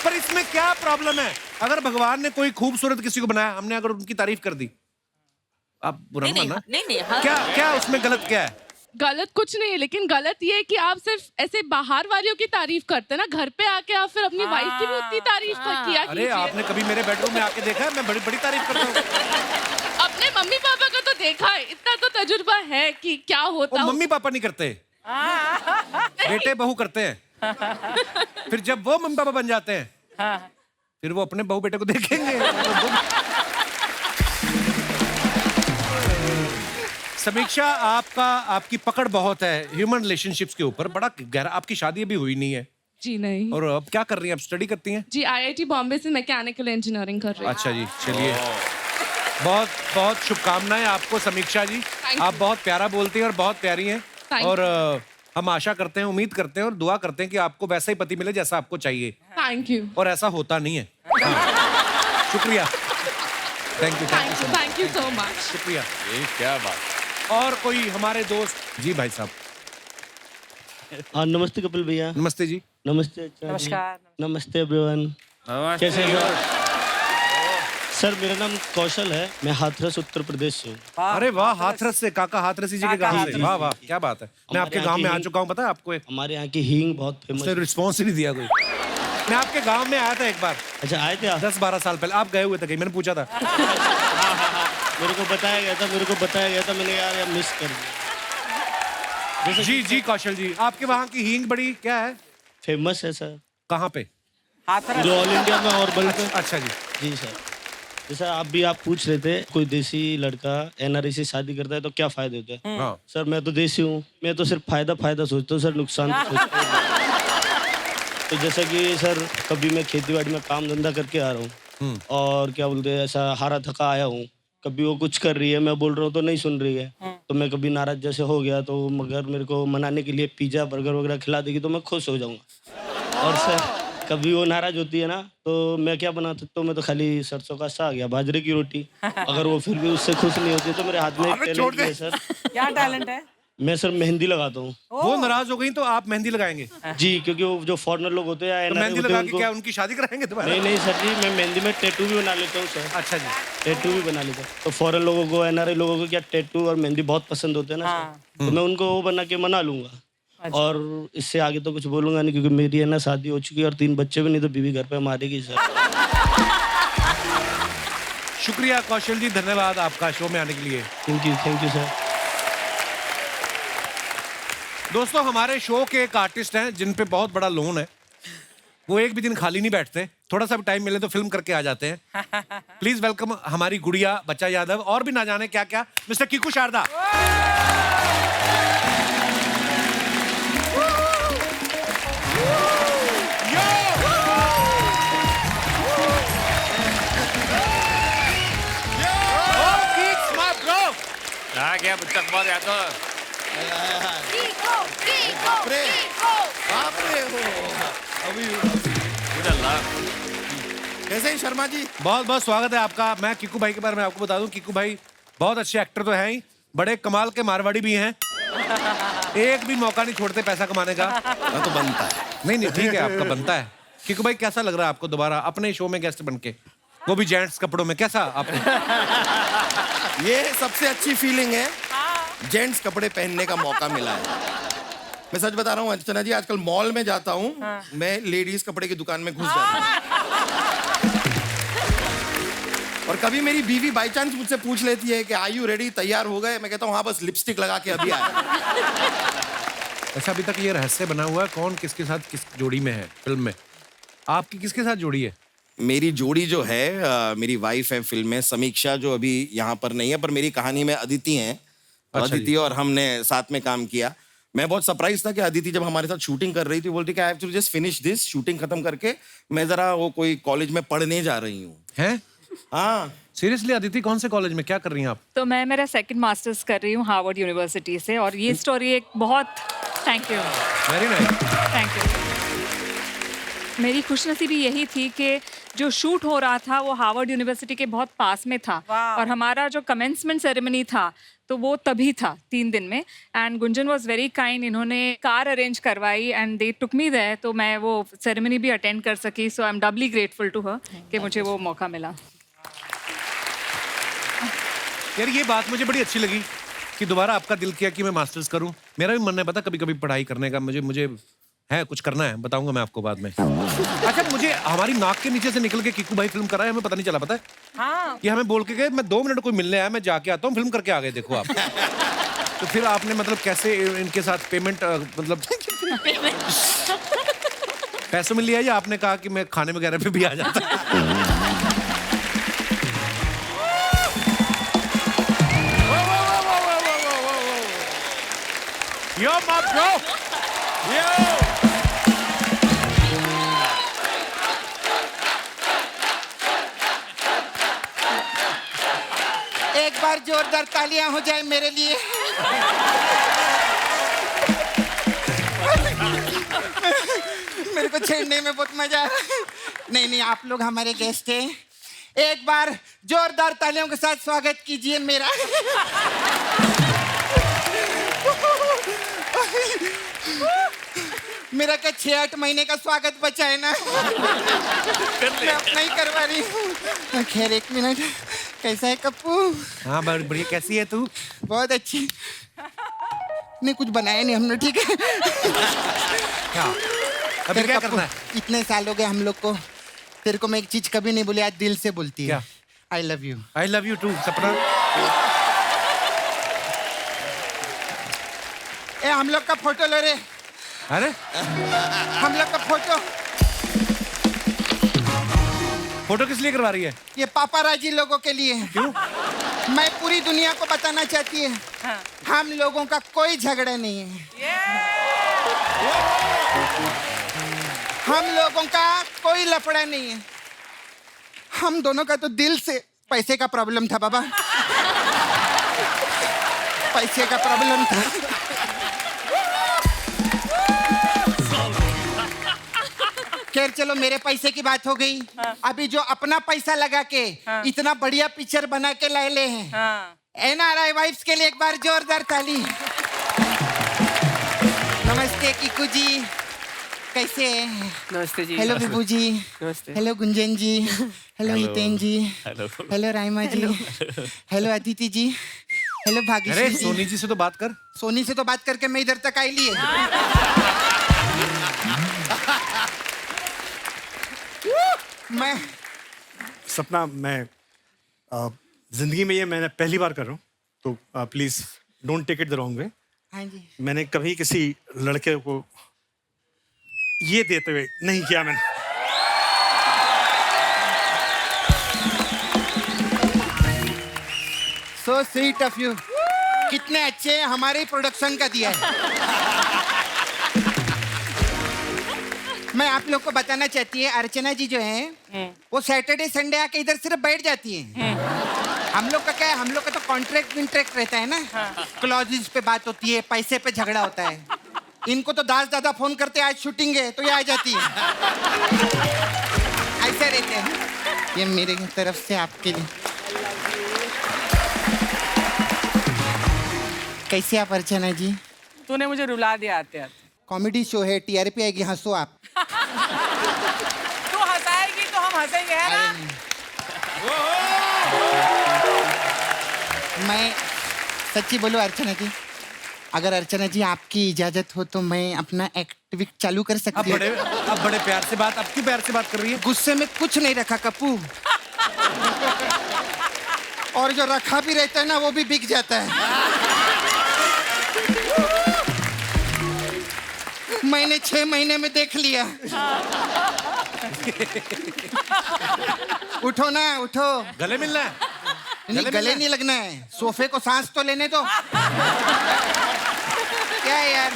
पर इसमें क्या प्रॉब्लम है? अगर भगवान ने कोई खूबसूरत किसी को बनाया, हमने अगर उनकी तारीफ कर दी, आप बुरा नहीं मानना। नहीं हाँ। क्या उसमें गलत क्या है? गलत कुछ नहीं है, लेकिन गलत ये है कि आप सिर्फ ऐसे बाहर वालों की तारीफ करते हैं ना, घर पे आके आप फिर अपनी वाइफ की भी उतनी तारीफ किया अरे कीजिए। आपने कभी मेरे बेडरूम में आके देखा है? मैं बड़ी बड़ी तारीफ करता हूँ। अपने मम्मी पापा का तो देखा है, इतना तो तजुर्बा है कि क्या होता है। मम्मी पापा नहीं करते, बेटे बहू करते हैं। फिर जब वो मम्मी पापा बन जाते हैं फिर वो अपने बहू बेटे को देखेंगे। समीक्षा, आपकी पकड़ बहुत है ह्यूमन रिलेशनशिप्स के ऊपर, बड़ा गहरा। आपकी शादी अभी हुई नहीं है? जी नहीं। और अब क्या कर रही हैं? अब स्टडी करती हैं? जी IIT बॉम्बे से मैकेनिकल इंजीनियरिंग कर रही हूँ। अच्छा जी, चलिए बहुत बहुत शुभकामनाएं आपको समीक्षा जी। आप बहुत प्यारा बोलती हैं और बहुत प्यारी हैं। और हम आशा करते हैं, उम्मीद करते हैं और दुआ करते हैं कि आपको वैसा ही पति मिले जैसा आपको चाहिए। Thank you. और ऐसा होता नहीं है। शुक्रिया। Thank you so much. शुक्रिया। ये क्या बात। और कोई हमारे दोस्त? जी भाई साहब। हाँ नमस्ते कपिल भैया। नमस्ते जी। नमस्ते अच्छा नमस्कार। नमस्ते एवरीवन। कैसे हो सर? मेरा नाम कौशल है, मैं हाथरस उत्तर प्रदेश से हूँ। अरे वाह, हाथरस से। काका हाथरसी जी के गांव से। वाह वाह, क्या बात है। मैं आपके गांव में आ चुका हूँ, पता है आपको? हमारे यहाँ की हींग बहुत फेमस है। रिस्पॉन्स ही नहीं दिया कोई। मैं आपके गांव में आया था एक बार। अच्छा आए थे आप? 10-12 साल पहले। आप गए हुए थे कहीं? मैंने पूछा था। मेरे को बताया गया था, मैंने यार मिस कर दिया। जी कौशल जी, आपके वहाँ की हींग बड़ी क्या है? फेमस है सर। कहाँ पे? हाथरस। जो ऑल इंडिया में और बल्क अच्छा जी। जी सर, जैसा आप पूछ रहे थे कोई देसी लड़का एनआरआई से शादी करता है तो क्या फायदे होते हैं। हाँ। सर मैं तो देसी हूँ, मैं तो सिर्फ फायदा सोचता हूँ सर, नुकसान तो सोचता ही नहीं। तो जैसा कि सर कभी मैं खेती बाड़ी में काम धंधा करके आ रहा हूँ और क्या बोलते हैं ऐसा हारा थका आया हूँ, कभी वो कुछ कर रही है, मैं बोल रहा हूँ तो नहीं सुन रही है, तो मैं कभी नाराज जैसे हो गया तो मगर मेरे को मनाने के लिए पिज्जा बर्गर वगैरह खिला देगी तो मैं खुश हो जाऊँगा। और सर कभी वो नाराज होती है ना तो मैं क्या बना सकता हूँ, मैं तो खाली सरसों का साग या बाजरे की रोटी। अगर वो फिर भी उससे खुश नहीं होती तो मेरे हाथ में एक टैलेंट है सर। क्या टैलेंट है? मैं सर मेहंदी लगाता हूँ। वो नाराज हो गई तो आप मेहंदी लगाएंगे? जी, क्योंकि वो जो फॉरेनर लोग होते हैं तो मेहंदी लगा के क्या उनकी शादी कराएंगे दोबारा? नहीं सर जी, मैं मेहंदी में टैटू भी बना लेता हूँ सर। अच्छा जी, टैटू भी बना लेता हूँ। तो फॉरेन लोगों को, एनआरआई लोगों को क्या टैटू और मेहंदी बहुत पसंद होते हैं ना सर, तो मैं उनको वो बना के मना लूंगा। और इससे आगे तो कुछ बोलूंगा नहीं, क्योंकि मेरी है ना शादी हो चुकी है और 3 बच्चे भी, नहीं तो बीवी घर पे मारेगी सर। शुक्रिया कौशल जी, धन्यवाद आपका शो में आने के लिए। Thank you sir. दोस्तों हमारे शो के एक आर्टिस्ट हैं जिन पे बहुत बड़ा लोन है, वो एक भी दिन खाली नहीं बैठते, थोड़ा सा भी टाइम मिले तो फिल्म करके आ जाते हैं। प्लीज वेलकम हमारी गुड़िया बच्चा यादव और भी ना जाने क्या क्या, मिस्टर कीकू शारदा। आ गया चकमार यादव। कैसे हैं शर्मा जी? बहुत बहुत स्वागत है आपका। मैं कीकू भाई के बारे में आपको बता दूं, कीकू भाई बहुत अच्छे एक्टर तो हैं ही, बड़े कमाल के मारवाड़ी भी हैं, एक भी मौका नहीं छोड़ते पैसा कमाने का। तो बनता है। नहीं ठीक है, आपका बनता है। कीकू भाई कैसा लग रहा है आपको दोबारा अपने शो में गेस्ट बनके, वो भी जेंट्स कपड़ों में, कैसा आपको? ये सबसे अच्छी फीलिंग है, जेंट्स कपड़े पहनने का मौका मिला है। मैं सच बता रहा हूँ अर्चना जी, आजकल मॉल में जाता हूँ, मैं लेडीज कपड़े की दुकान में घुस जाता हूँ। और कभी मेरी बीवी बाई चांस मुझसे पूछ लेती है कि आर यू रेडी, तैयार हो गए? मैं कहता हूँ हाँ, बस लिपस्टिक लगा के अभी आया। अच्छा, अभी तक ये रहस्य बना हुआ है कौन किसके साथ किस जोड़ी में है फिल्म में? आपकी किसके साथ जोड़ी है? मेरी जोड़ी जो है मेरी वाइफ है फिल्म में, समीक्षा, जो अभी यहाँ पर नहीं है, पर मेरी कहानी में अदिति हैं। अच्छा अदिति और हमने साथ में काम किया। मैं बहुत सरप्राइज था कि अदिति जब हमारे साथ शूटिंग कर रही थी, बोलती कि I have to just finish this, shooting खत्म करके मैं जरा वो कोई कॉलेज में पढ़ने जा रही हूँ। हैं? हाँ सीरियसली अदिति, कौन से कॉलेज में क्या कर रही हैं आप? तो मैं मेरा 2nd मास्टर्स कर रही हूँ हार्वर्ड यूनिवर्सिटी से, और ये स्टोरी एक बहुत thank you very nice, thank you. मेरी खुशनसीबी यही थी कि जो शूट हो रहा था वो हार्वर्ड यूनिवर्सिटी के बहुत पास में था, और हमारा जो कमेंसमेंट सेरेमनी था तो वो तभी था 3 दिन में। And Gunjan was very kind, इन्होंने कार अरेंज करवाई and they took me there, तो मैं वो सेरेमनी भी अटेंड कर सकी। So I am doubly grateful to her कि मुझे वो मौका मिला। यार ये बात मुझे बड़ी अच्छी लगी कि दोबारा आपका दिल किया कि मैं मास्टर्स करूं। मेरा भी मन है पता कभी कभी पढ़ाई करने का, मुझे है कुछ करना है, बताऊंगा मैं आपको बाद में। अच्छा, मुझे हमारी नाक के नीचे से निकल के कीकू भाई फिल्म करा है, हमें पता नहीं चला। पता है हाँ। कि हमें बोल के गए मैं 2 मिनट कोई मिलने आया, मैं जाके आता हूँ, फिल्म करके आ गए। देखो आप तो फिर आपने मतलब कैसे इनके साथ पेमेंट मतलब पैसों में लिया, या आपने कहा कि मैं खाने वगैरह पे भी आ जाता? Yo, my bro! Yo! एक बार जोरदार तालियां हो जाए मेरे लिए। मेरे को छेड़ने में बहुत मजा आ रहा है। नहीं, आप लोग हमारे गेस्ट हैं। एक बार जोरदार तालियों के साथ स्वागत कीजिए मेरा। मेरा क्या 6-8 महीने का स्वागत बचा है ना, मैं अपना ही करवा रही हूँ। खैर 1 मिनट, कैसा है कप्पू? हाँ बढ़िया, कैसी है तू? बहुत अच्छी। नहीं कुछ बनाया नहीं हमने, ठीक है। क्या अभी क्या करना है? इतने साल हो गए हम लोग को, तेरे को मैं एक चीज कभी नहीं बोली, आज दिल से बोलती है। I love you. I love you too Sapna. ए हम लोग का फोटो लो रे। अरे हम लोग का फोटो। फोटो किस लिए करवा रही है? ये पापाराजी लोगों के लिए। क्यों? मैं पूरी दुनिया को बताना चाहती है हम लोगों का कोई झगड़ा नहीं है। हम लोगों का कोई लफड़ा नहीं है। हम दोनों का तो दिल से पैसे का प्रॉब्लम था बाबा। पैसे का प्रॉब्लम था। खैर चलो मेरे पैसे की बात हो गई। अभी जो अपना पैसा लगा के इतना बढ़िया पिक्चर बना के लाए ले हैं एनआरआई वाइफ्स के लिए एक बार जोरदार ताली। नमस्ते कीकू जी, कैसे हैं? नमस्ते जी। हेलो विभू जी। नमस्ते। हेलो गुंजन जी। हेलो हितेन जी। हेलो राइमा जी। हेलो अदिति जी। हेलो भाग्यश्री अरे जी। सोनी जी से तो बात कर। सोनी से तो बात करके मैं इधर तक आई लिए। मैं सपना, मैं जिंदगी में ये मैंने पहली बार कर रहा हूँ, तो please don't take it the wrong way. हाँ जी। मैंने कभी किसी लड़के को ये देते हुए नहीं किया मैंने। So sweet of you. कितने अच्छे हमारे प्रोडक्शन का दिया है। मैं आप लोग को बताना चाहती है अर्चना जी जो है वो सैटरडे संडे आके इधर सिर्फ बैठ जाती है। हम लोग का क्या है, हम लोग का तो कॉन्ट्रैक्ट विंट्रैक्ट रहता है ना। क्लॉजेस पे बात होती है, पैसे पे झगड़ा होता है। इनको तो दादा फोन करते आज शूटिंग है तो ये आ जाती है। ऐसे रहते हैं। ये मेरे तरफ से आपके लिए। कैसे आप अर्चना जी? तूने मुझे रुला दिया आते आते। कॉमेडी शो है, टीआरपी आएगी, हंसो आप। तू हंसाएगी तो हम हंसेंगे, है ना? मैं सच्ची बोलूं अर्चना जी, अगर अर्चना जी आपकी इजाजत हो तो मैं अपना एक्टिविटी चालू कर सकती हूँ। अब बड़े प्यार से बात, अब क्यों प्यार से बात कर रही है? गुस्से में कुछ नहीं रखा कप्पू। और जो रखा भी रहता है ना वो भी बिक जाता है। मैंने 6 महीने में देख लिया। उठो ना, उठो। गले मिलना है? नहीं, गले नहीं लगना है, सोफे को सांस तो लेने दो। क्या है यार,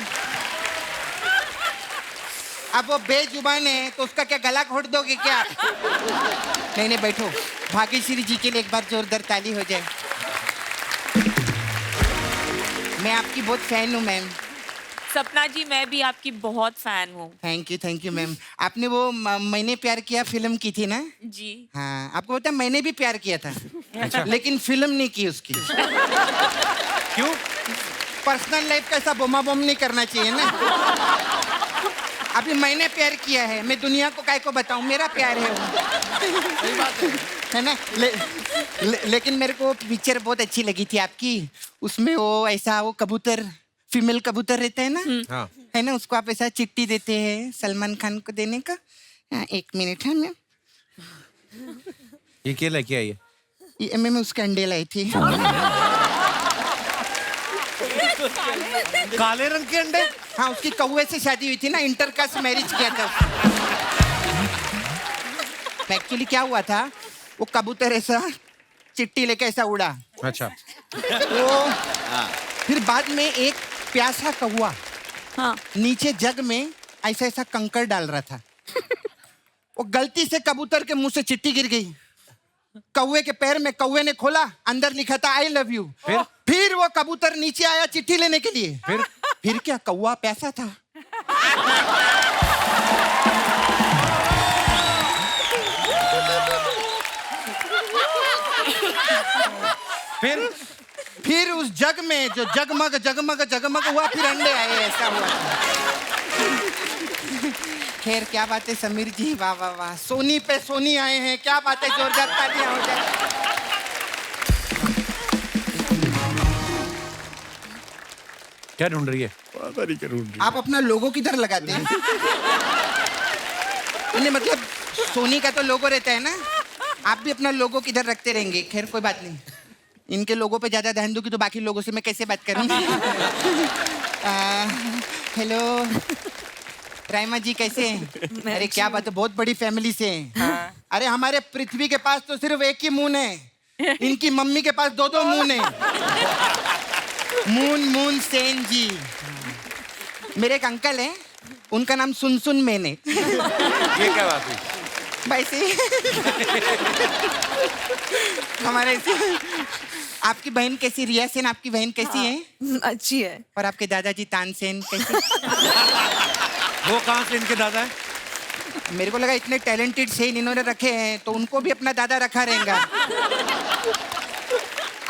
अब वो बेजुबान है तो उसका क्या गला घोट दोगे क्या? नहीं नहीं बैठो। भाग्यश्री जी के लिए एक बार जोरदार ताली हो जाए। मैं आपकी बहुत फैन हूँ मैम। सपना जी मैं भी आपकी बहुत फैन हूँ। Thank you ma'am. आपने वो मैंने प्यार किया फिल्म की थी ना? जी हाँ, आपको पता है मैंने भी प्यार किया था। अच्छा। लेकिन फिल्म नहीं की उसकी। क्यों? पर्सनल लाइफ का ऐसा बोमा बम नहीं करना चाहिए ना। अभी मैंने प्यार किया है, मैं दुनिया को काय को बताऊं, मेरा प्यार है वो। है ना? लेकिन मेरे को पिक्चर बहुत अच्छी लगी थी आपकी। उसमें वो ऐसा वो कबूतर, फीमेल कबूतर रहता है ना, हाँ। है ना, उसको आप ऐसा चिट्ठी देते हैं सलमान खान को देने का। 1 मिनट है मैम। ये क्या लेके आई है? ये मैम उसके अंडे लाई थी। काले रंग के अंडे? हाँ, उसकी कौवे से शादी हुई थी ना, इंटरकास्ट मैरिज किया था। एक्चुअली क्या हुआ था, वो कबूतर ऐसा चिट्ठी लेके ऐसा उड़ा। अच्छा। वो फिर बाद में एक प्यासा कौवा नीचे जग में ऐसा ऐसा कंकड़ डाल रहा था। वो गलती से कबूतर के मुंह से चिट्ठी गिर गई। कौवे के पैर में, कौवे ने खोला, अंदर लिखा था आई लव यू। फिर वो कबूतर नीचे आया चिट्ठी लेने के लिए। फिर क्या, कौवा प्यासा था। फिर उस जग में जो जगमग जगमग जगमग हुआ, फिर अंडे आए, ऐसा हुआ। खैर क्या बात है समीर जी, वाह वाह वाह, सोनी पे सोनी आए हैं, क्या बात है, जोरदार तालियां हो जाए। क्या ढूंढ रही है? आप अपना लोगो किधर लगाते हैं? नहीं मतलब सोनी का तो लोगो रहता है ना, आप भी अपना लोगो किधर रखते रहेंगे। खैर कोई बात नहीं, इनके लोगों पे ज्यादा ध्यान दूंगी तो बाकी लोगों से मैं कैसे बात करूंगी। हेलो राइमा जी, कैसे हैं? अरे क्या बात है, बहुत बड़ी फैमिली से हैं। अरे हमारे पृथ्वी के पास तो सिर्फ एक ही मून है, इनकी मम्मी के पास 2-2 मून है। मून सेन जी। मेरे एक अंकल हैं, उनका नाम सुन मैंने। ये क्या बात हुई? वैसे हमारे आपकी बहन कैसी, रिया सेन आपकी बहन कैसी है? अच्छी है। और आपके दादाजी तानसेन कैसे? वो कहाँ से इनके दादा है? मेरे को लगा इतने टैलेंटेड सेन इन्होंने रखे हैं तो उनको भी अपना दादा रखा रहेगा।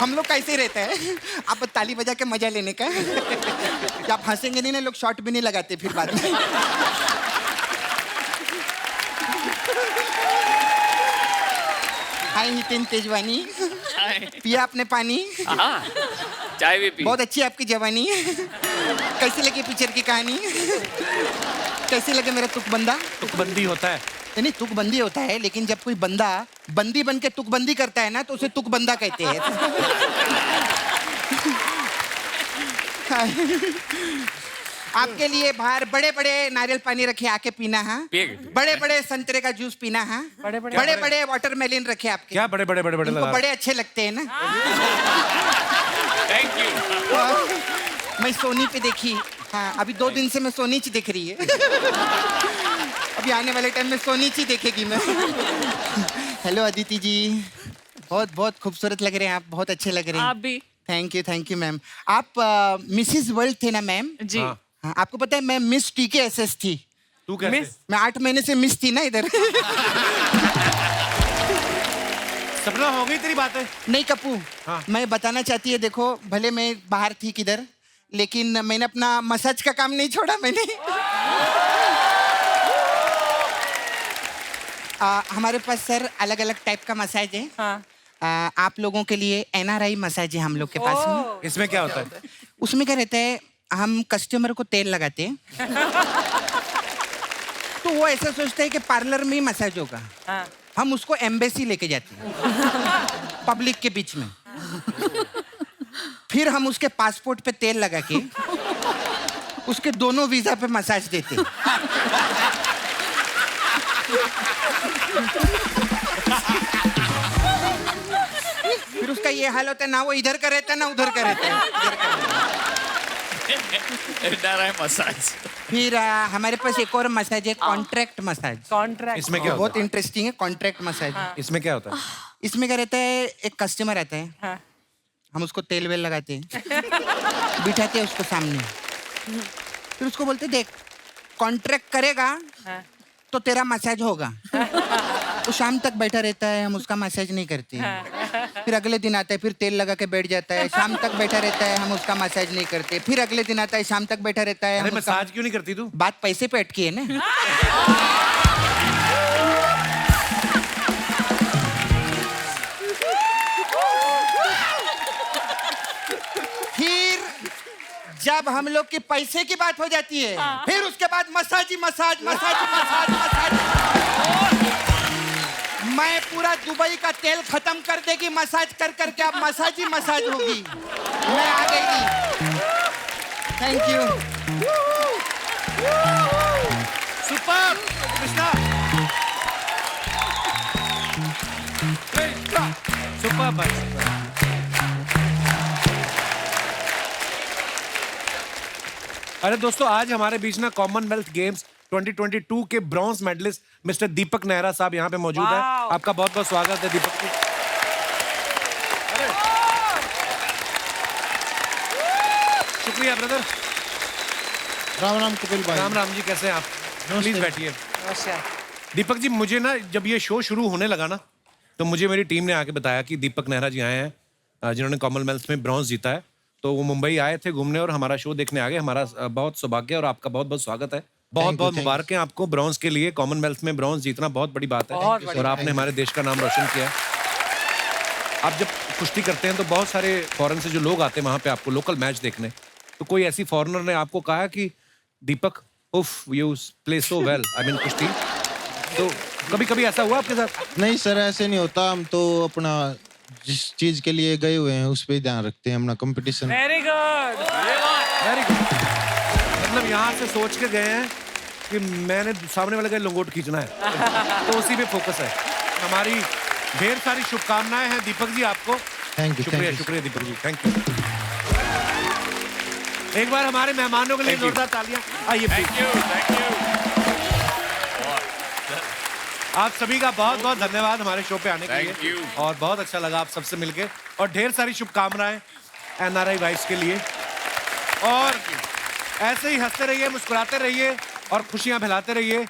हम लोग कैसे रहते हैं, आप ताली बजा के मजा लेने का। जब आप हंसेंगे नहीं ना, लोग शॉट भी नहीं लगाते फिर बाद में। हाय हितेन तेजवानी, पिया आपने पानी? चाय भी पी। बहुत अच्छी आपकी जवानी। कैसी लगी पिक्चर की कहानी? कैसी लगे मेरा तुकबंदा? तुकबंदी होता है? नहीं, तुकबंदी होता है, लेकिन जब कोई बंदा बंदी बन के तुकबंदी करता है ना तो उसे तुकबंदा कहते हैं। आपके लिए बाहर बड़े बड़े नारियल पानी रखे, आके पीना। हाँ, बड़े बड़े संतरे का जूस पीना। हाँ, बड़े बड़े वाटरमेलन रखे आपके। क्या बड़े बड़े इनको बड़े अच्छे लगते हैं ना। Thank you. मैं सोनी पे देखी। हाँ, अभी 2 दिन से मैं सोनी ची देख रही है। अभी आने वाले टाइम में सोनी ची देखेगी मैं। हेलो अदिति जी, बहुत बहुत खूबसूरत लग रहे हैं आप, बहुत अच्छे लग रहे हैं। आप भी। Thank you ma'am. आप मिसिस वर्ल्ड थे ना मैम? जी। हाँ, आपको पता है मैं मिस TKSS थी। तू कैसे? मैं 8 महीने से मिस थी ना इधर। सपना हो गई तेरी बातें? नहीं कप्पू, हाँ। मैं बताना चाहती है, देखो भले मैं बाहर थी किधर, लेकिन मैंने अपना मसाज का काम नहीं छोड़ा मैंने। हमारे पास सर अलग अलग टाइप का मसाज है। हाँ। आप लोगों के लिए NRI मसाज है हम लोग के पास में। इसमें क्या होता है? उसमें क्या रहता है, हम कस्टमर को तेल लगाते हैं तो वो ऐसा सोचता है कि पार्लर में ही मसाज होगा। हाँ। हम उसको एम्बेसी लेके जाते हैं पब्लिक के बीच में। फिर हम उसके पासपोर्ट पे तेल लगा के उसके दोनों वीजा पे मसाज देते हैं। फिर उसका ये हाल होता है, ना वो इधर का रहता है ना उधर का रहता है। मसाज। फिर हमारे पास एक और मसाज है, कॉन्ट्रैक्ट मसाज। कॉन्ट्रैक्ट इसमें क्या बहुत होता इंटरेस्टिंग है कॉन्ट्रैक्ट मसाज। इसमें क्या होता है? इसमें क्या रहता है, एक कस्टमर आता है। हाँ। हम उसको तेल वेल लगाते हैं, बिठाते हैं उसको सामने, फिर उसको बोलते देख कॉन्ट्रैक्ट करेगा तो तेरा मसाज होगा। तो शाम तक बैठा रहता है, हम उसका मसाज नहीं करते। फिर अगले दिन आता है, फिर तेल लगा के बैठ जाता है, शाम तक बैठा रहता है, हम उसका मसाज नहीं करते। फिर अगले दिन आता है, शाम तक बैठा रहता है। अरे मसाज क्यों नहीं करती तू? बात पैसे पे अटकी है ना। फिर जब हम लोग के पैसे की बात हो जाती है, फिर उसके बाद मसाज ही मसाज, मसाज ही मसाज, मसाज। मैं पूरा दुबई का तेल खत्म कर देगी मसाज कर करके, अब मसाज ही मसाज होगी। मैं आ गई। Thank you. Super Krishna, super भाई। अरे दोस्तों, आज हमारे बीच ना कॉमनवेल्थ गेम्स 2022 के ब्रॉन्ज मेडलिस्ट मिस्टर दीपक नेहरा साहब यहाँ पे मौजूद है। आपका बहुत बहुत स्वागत है दीपक जी। शुक्रिया ब्रदर। राम राम कपिल भाई। राम राम जी, कैसे हैं आप? प्लीज बैठिए। दीपक जी, मुझे ना जब ये शो शुरू होने लगा ना, तो मुझे मेरी टीम ने आके बताया कि दीपक नेहरा जी आए हैं जिन्होंने कॉमनवेल्थ में ब्रॉन्ज जीता है। तो वो मुंबई आए थे घूमने और हमारा शो देखने आ गए। हमारा बहुत सौभाग्य और आपका बहुत बहुत स्वागत है। बहुत बहुत मुबारक है आपको ब्रॉन्ज के लिए। कॉमनवेल्थ में ब्रॉन्ज जीतना बहुत बड़ी बात है और आपने हमारे देश का नाम रोशन किया। आप जब कुश्ती करते हैं तो बहुत सारे फॉरेन से जो लोग आते हैं वहाँ पे आपको लोकल मैच देखने, तो कोई ऐसी फॉरेनर ने आपको कहा कि दीपक उफ you play so well, I mean कुश्ती, तो कभी कभी ऐसा हुआ आपके साथ? नहीं सर, ऐसे नहीं होता। हम तो अपना जिस चीज के लिए गए हुए हैं उस पर ध्यान रखते हैं, अपना competition. Very good, very good. मतलब यहाँ से सोच के गए हैं कि मैंने सामने वाले का लंगोट खींचना है, तो उसी पे फोकस है। हमारी ढेर सारी शुभकामनाएं हैं दीपक जी आपको। थैंक यू, शुक्रिया शुक्रिया दीपक जी, थैंक यू। एक बार हमारे मेहमानों के लिए जोरदार तालियां। आइए थैंक यू। आप सभी का बहुत बहुत धन्यवाद हमारे शो पे आने के Thank लिए you. और बहुत अच्छा लगा आप सबसे मिलके और ढेर सारी शुभकामनाएं एनआरआई वाइफ्स के लिए और ऐसे ही हंसते रहिए, मुस्कुराते रहिए और खुशियां फैलाते रहिए।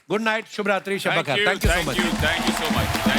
गुड नाइट, शुभ रात्रि, शब बखैर। Thank you so much. Thank you so much.